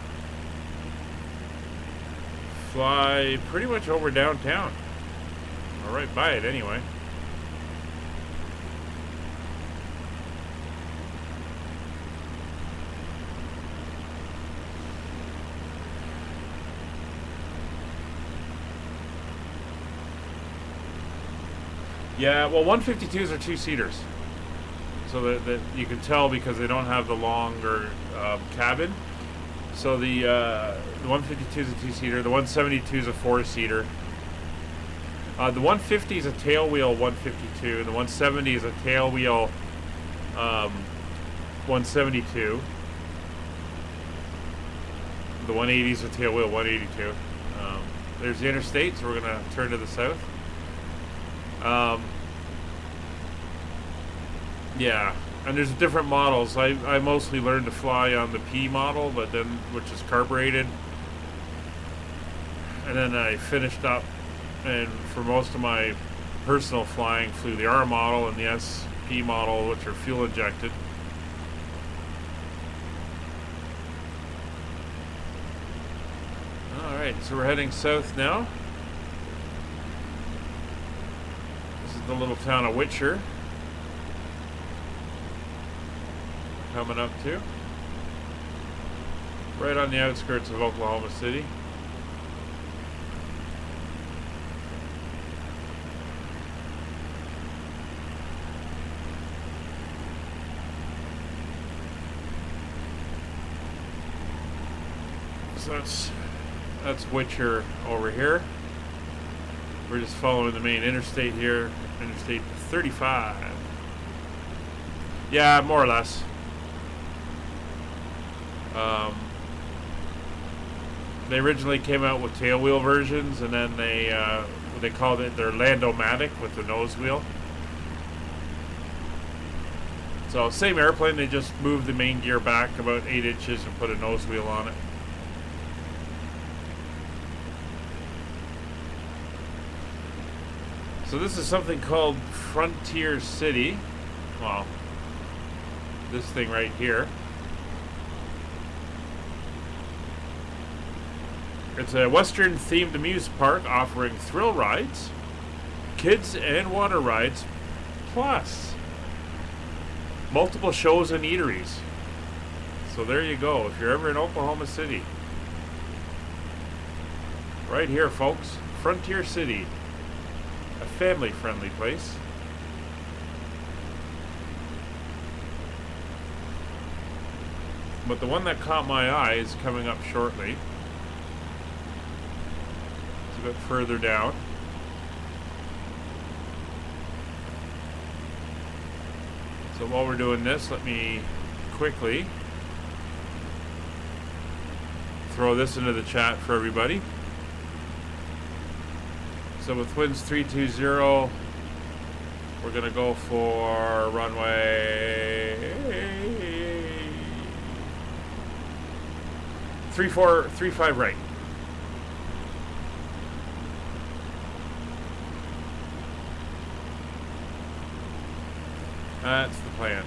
fly pretty much over downtown. Or right by it anyway. Yeah, well, 152s are two-seaters. So that you can tell because they don't have the longer cabin. So the 152 is a two-seater. The 172 is a four-seater. The 150 is a tailwheel 152. The 170 is a tailwheel 172. The 180 is a tailwheel 182. There's the interstate, so we're going to turn to the south. Yeah, and there's different models. I mostly learned to fly on the P model, but then which is carbureted, and then I finished up, and for most of my personal flying, flew the R model and the SP model, which are fuel injected. All right, so we're heading south now. This is the little town of Whitcher. Coming up to right on the outskirts of Oklahoma City. So that's Whitcher over here. We're just following the main interstate here, Interstate 35. Yeah, more or less. They originally came out with tailwheel versions, and then they called it their Land-O-Matic with the nose wheel. So same airplane, they just moved the main gear back about 8 inches and put a nose wheel on it. So this is something called Frontier City. Well, this thing right here. It's a Western-themed amusement park offering thrill rides, kids and water rides, plus multiple shows and eateries. So there you go, if you're ever in Oklahoma City. Right here, folks, Frontier City, a family-friendly place. But the one that caught my eye is coming up shortly. A bit further down. So while we're doing this, let me quickly throw this into the chat for everybody. So with winds 320, we're going to go for runway 35 right. That's the plan.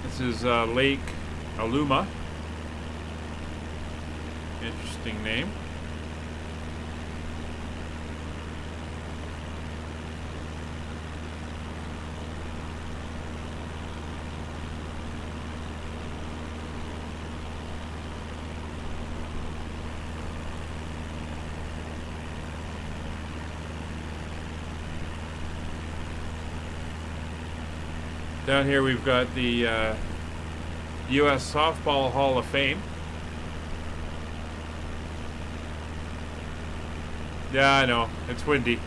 This is Lake Aluma. Interesting name. Down here we've got the U.S. Softball Hall of Fame. Yeah, I know. It's windy.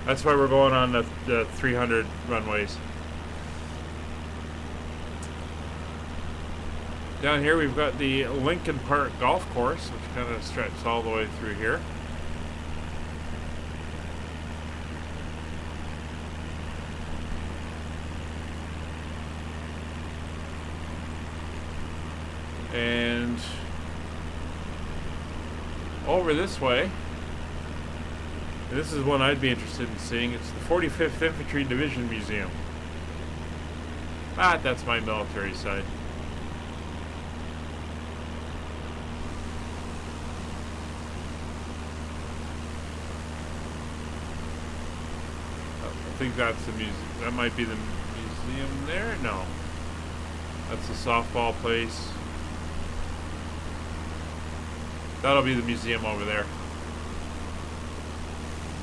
That's why we're going on the 300 runways. Down here we've got the Lincoln Park Golf Course, which kind of stretches all the way through here. And over this way, this is one I'd be interested in seeing. It's the 45th Infantry Division Museum. That's my military side. I think that's the museum. That might be the museum there. No, that's the softball place. That'll be the museum over there.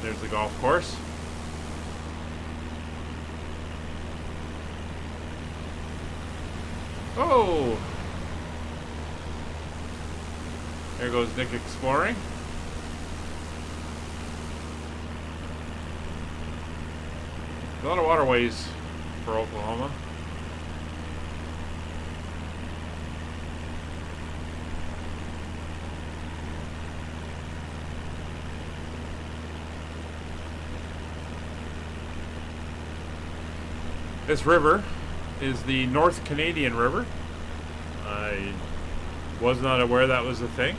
There's the golf course. Oh! There goes Nick exploring. A lot of waterways for Oklahoma. This river is the North Canadian River. I was not aware that was a thing.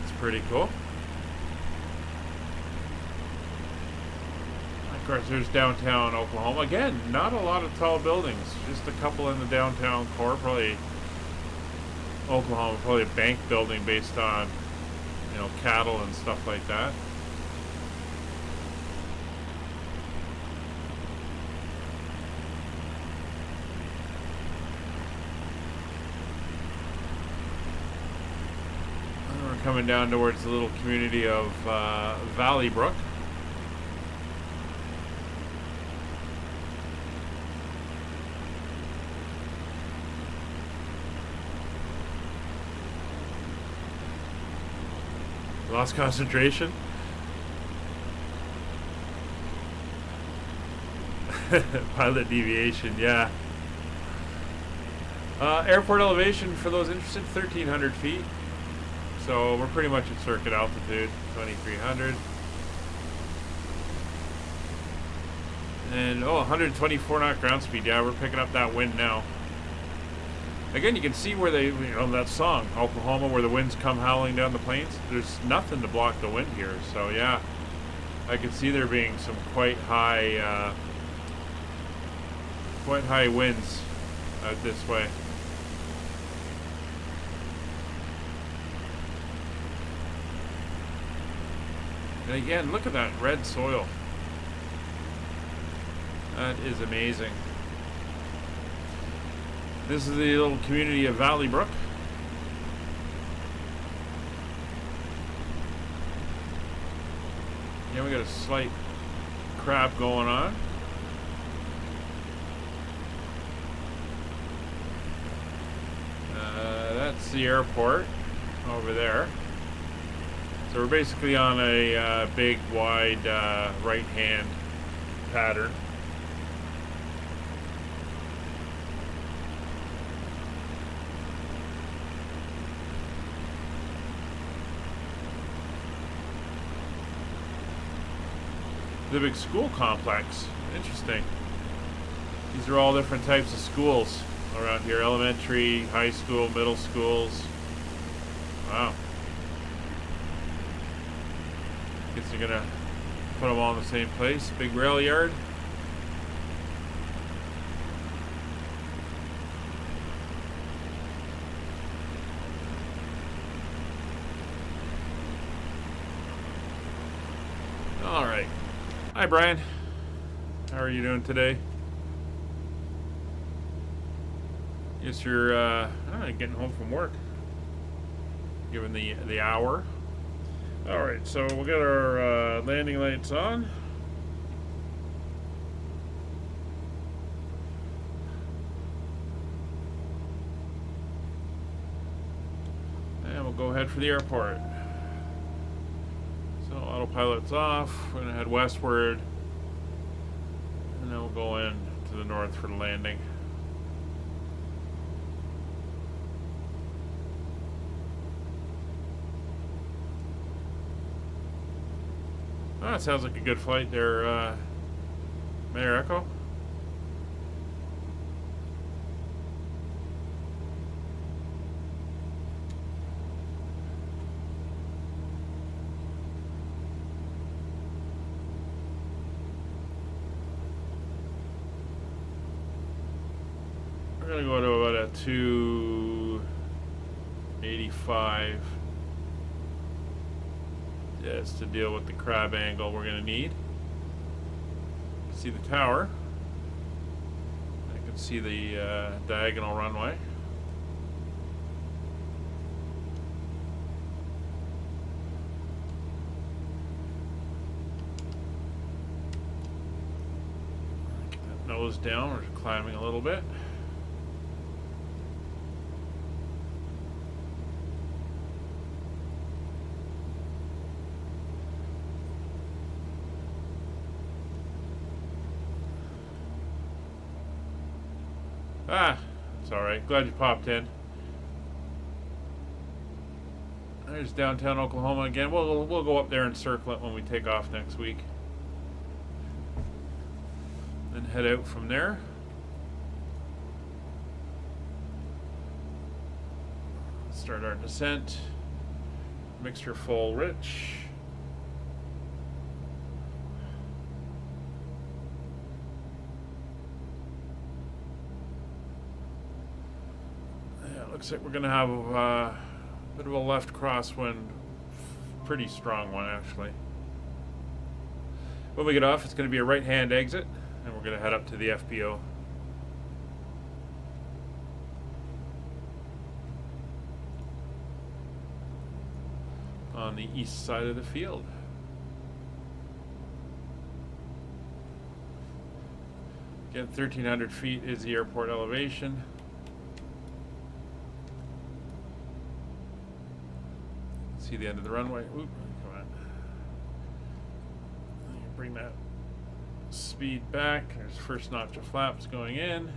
It's pretty cool. Of course, there's downtown Oklahoma. Again, not a lot of tall buildings. Just a couple in the downtown core. Probably Oklahoma, probably a bank building based on, cattle and stuff like that. And we're coming down towards the little community of Valley Brook. Lost concentration. Pilot deviation, yeah. Airport elevation, for those interested, 1,300 feet. So we're pretty much at circuit altitude, 2,300. And 124 knot ground speed. Yeah, we're picking up that wind now. Again, you can see where they, that song, Oklahoma, where the winds come howling down the plains. There's nothing to block the wind here. So yeah, I can see there being some quite high winds out this way. And again, look at that red soil. That is amazing. This is the little community of Valley Brook. Yeah, we got a slight crab going on. That's the airport over there. So we're basically on a big, wide right-hand pattern. The big school complex. Interesting. These are all different types of schools around here. Elementary, high school, middle schools. Wow. Guess you're gonna put them all in the same place. Big rail yard. All right. Hi, Brian. How are you doing today? Guess you're getting home from work, given the hour. All right, so we'll get our landing lights on. And we'll go ahead for the airport. So autopilot's off. We're gonna head westward, and then we'll go in to the north for the landing. Oh, it sounds like a good flight there, Mayor Echo. We're gonna go to about a 285. Just to deal with the crab angle we're going to need. See the tower. I can see the diagonal runway. Get that nose down. We're climbing a little bit. Ah, it's alright. Glad you popped in. There's downtown Oklahoma again. We'll go up there and circle it when we take off next week. Then head out from there. Start our descent. Mixture full rich. Looks like we're going to have a bit of a left crosswind. Pretty strong one, actually. When we get off, it's going to be a right-hand exit, and we're going to head up to the FBO. On the east side of the field. Again, 1,300 feet is the airport elevation. See the end of the runway. Oop, come on. Bring that speed back. There's the first notch of flaps going in.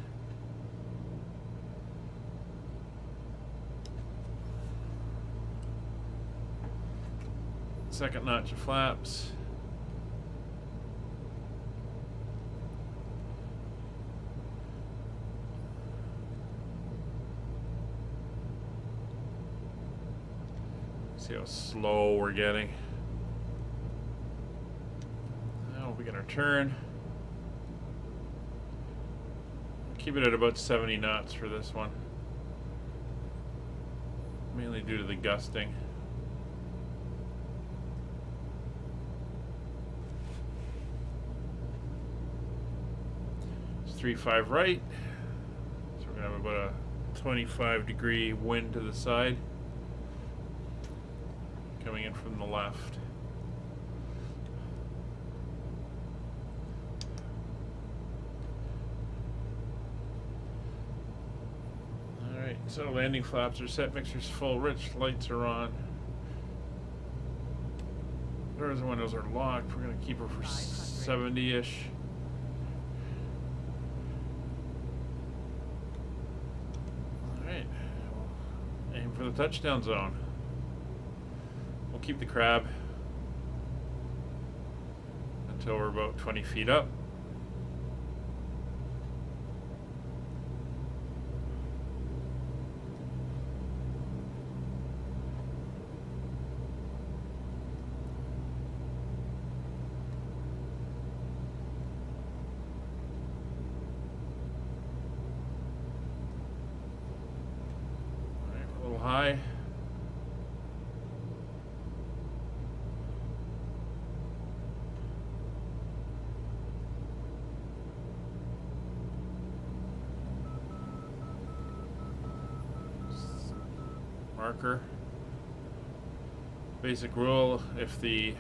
Second notch of flaps. See how slow we're getting. Now we get our turn. Keep it at about 70 knots for this one. Mainly due to the gusting. It's 3-5 right. So we're gonna have about a 25-degree wind to the side. Coming in from the left. Alright, so landing flaps are set, mixer's full, rich, lights are on. Doors and windows are locked. We're going to keep her for 70-ish. Alright, aim for the touchdown zone. We'll keep the crab until we're about 20 feet up. All right, we're a little high. marker. Basic rule, if the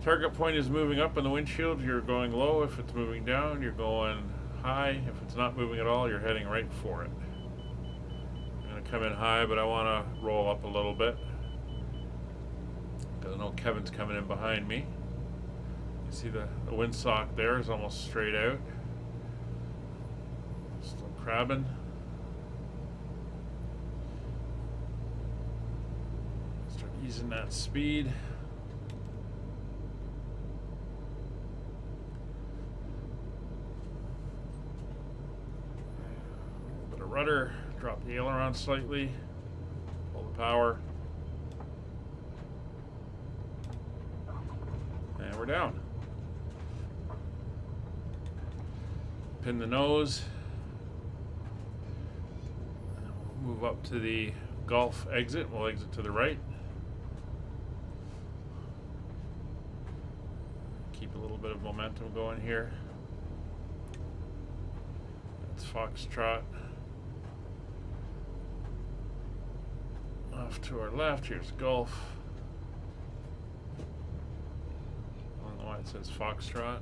target point is moving up in the windshield, you're going low. If it's moving down, you're going high. If it's not moving at all, you're heading right for it. I'm going to come in high, but I want to roll up a little bit, because I know Kevin's coming in behind me. You see the windsock there is almost straight out. Still crabbing. Start easing that speed. Rudder, drop the aileron slightly, pull the power, and we're down. Pin the nose, move up to the Gulf exit. We'll exit to the right. Keep a little bit of momentum going here. That's Foxtrot. Off to our left, here's Gulf. I don't know why it says Foxtrot.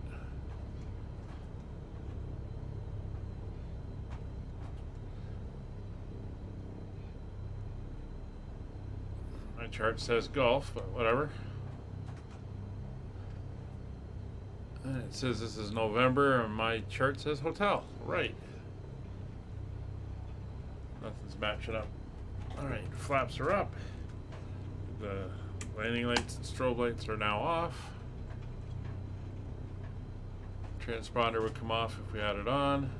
My chart says Gulf, but whatever. And it says this is November, and my chart says Hotel. Right. Nothing's matching up. Alright, flaps are up. The landing lights and strobe lights are now off. Transponder would come off if we had it on.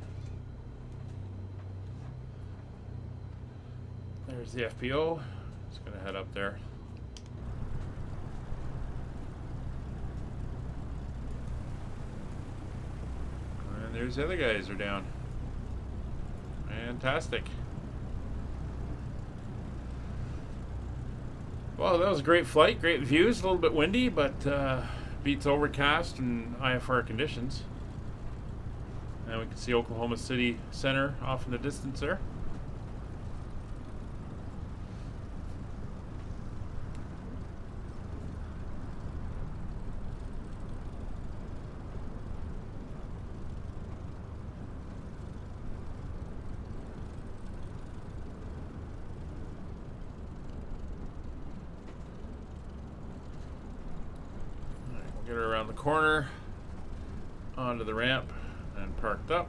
There's the FPO. Just gonna head up there. And there's the other guys are down. Fantastic. Well, that was a great flight, great views, a little bit windy, but beats overcast and IFR conditions. And we can see Oklahoma City Center off in the distance there. Get her around the corner, onto the ramp, and parked up.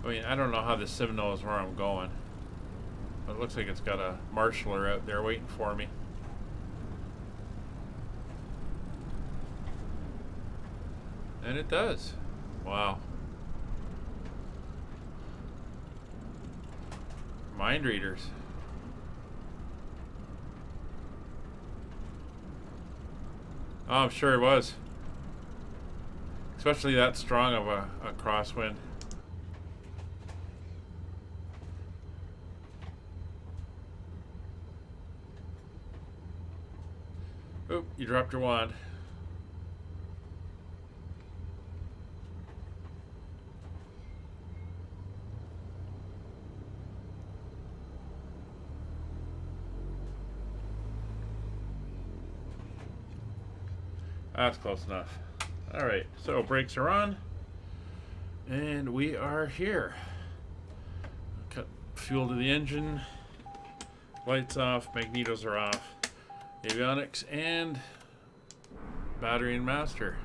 I mean, I don't know how the sim knows where I'm going, but it looks like it's got a marshaller out there waiting for me. And it does. Wow. Mind readers. Oh, I'm sure it was. Especially that strong of a crosswind. Oop, you dropped your wand. That's close enough. All right, so brakes are on, and we are here. Cut fuel to the engine, lights off, magnetos are off, avionics, and battery and master.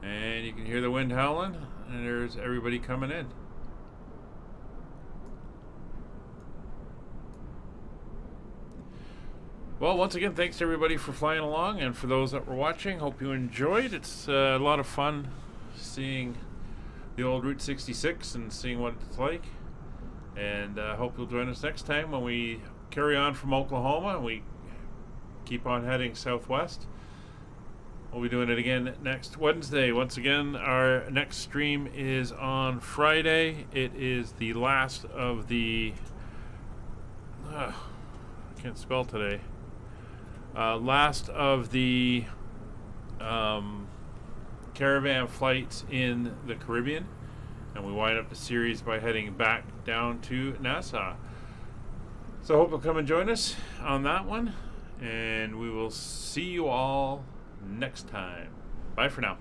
And you can hear the wind howling, and there's everybody coming in. Well, once again, thanks to everybody for flying along, and for those that were watching, hope you enjoyed. It's a lot of fun seeing the old Route 66 and seeing what it's like. And I hope you'll join us next time when we carry on from Oklahoma and we keep on heading southwest. We'll be doing it again next Wednesday. Once again, our next stream is on Friday. It is the last of the Can't spell today. Last of the caravan flights in the Caribbean, and we wind up the series by heading back down to Nassau. So I hope you'll come and join us on that one, and we will see you all next time. Bye for now.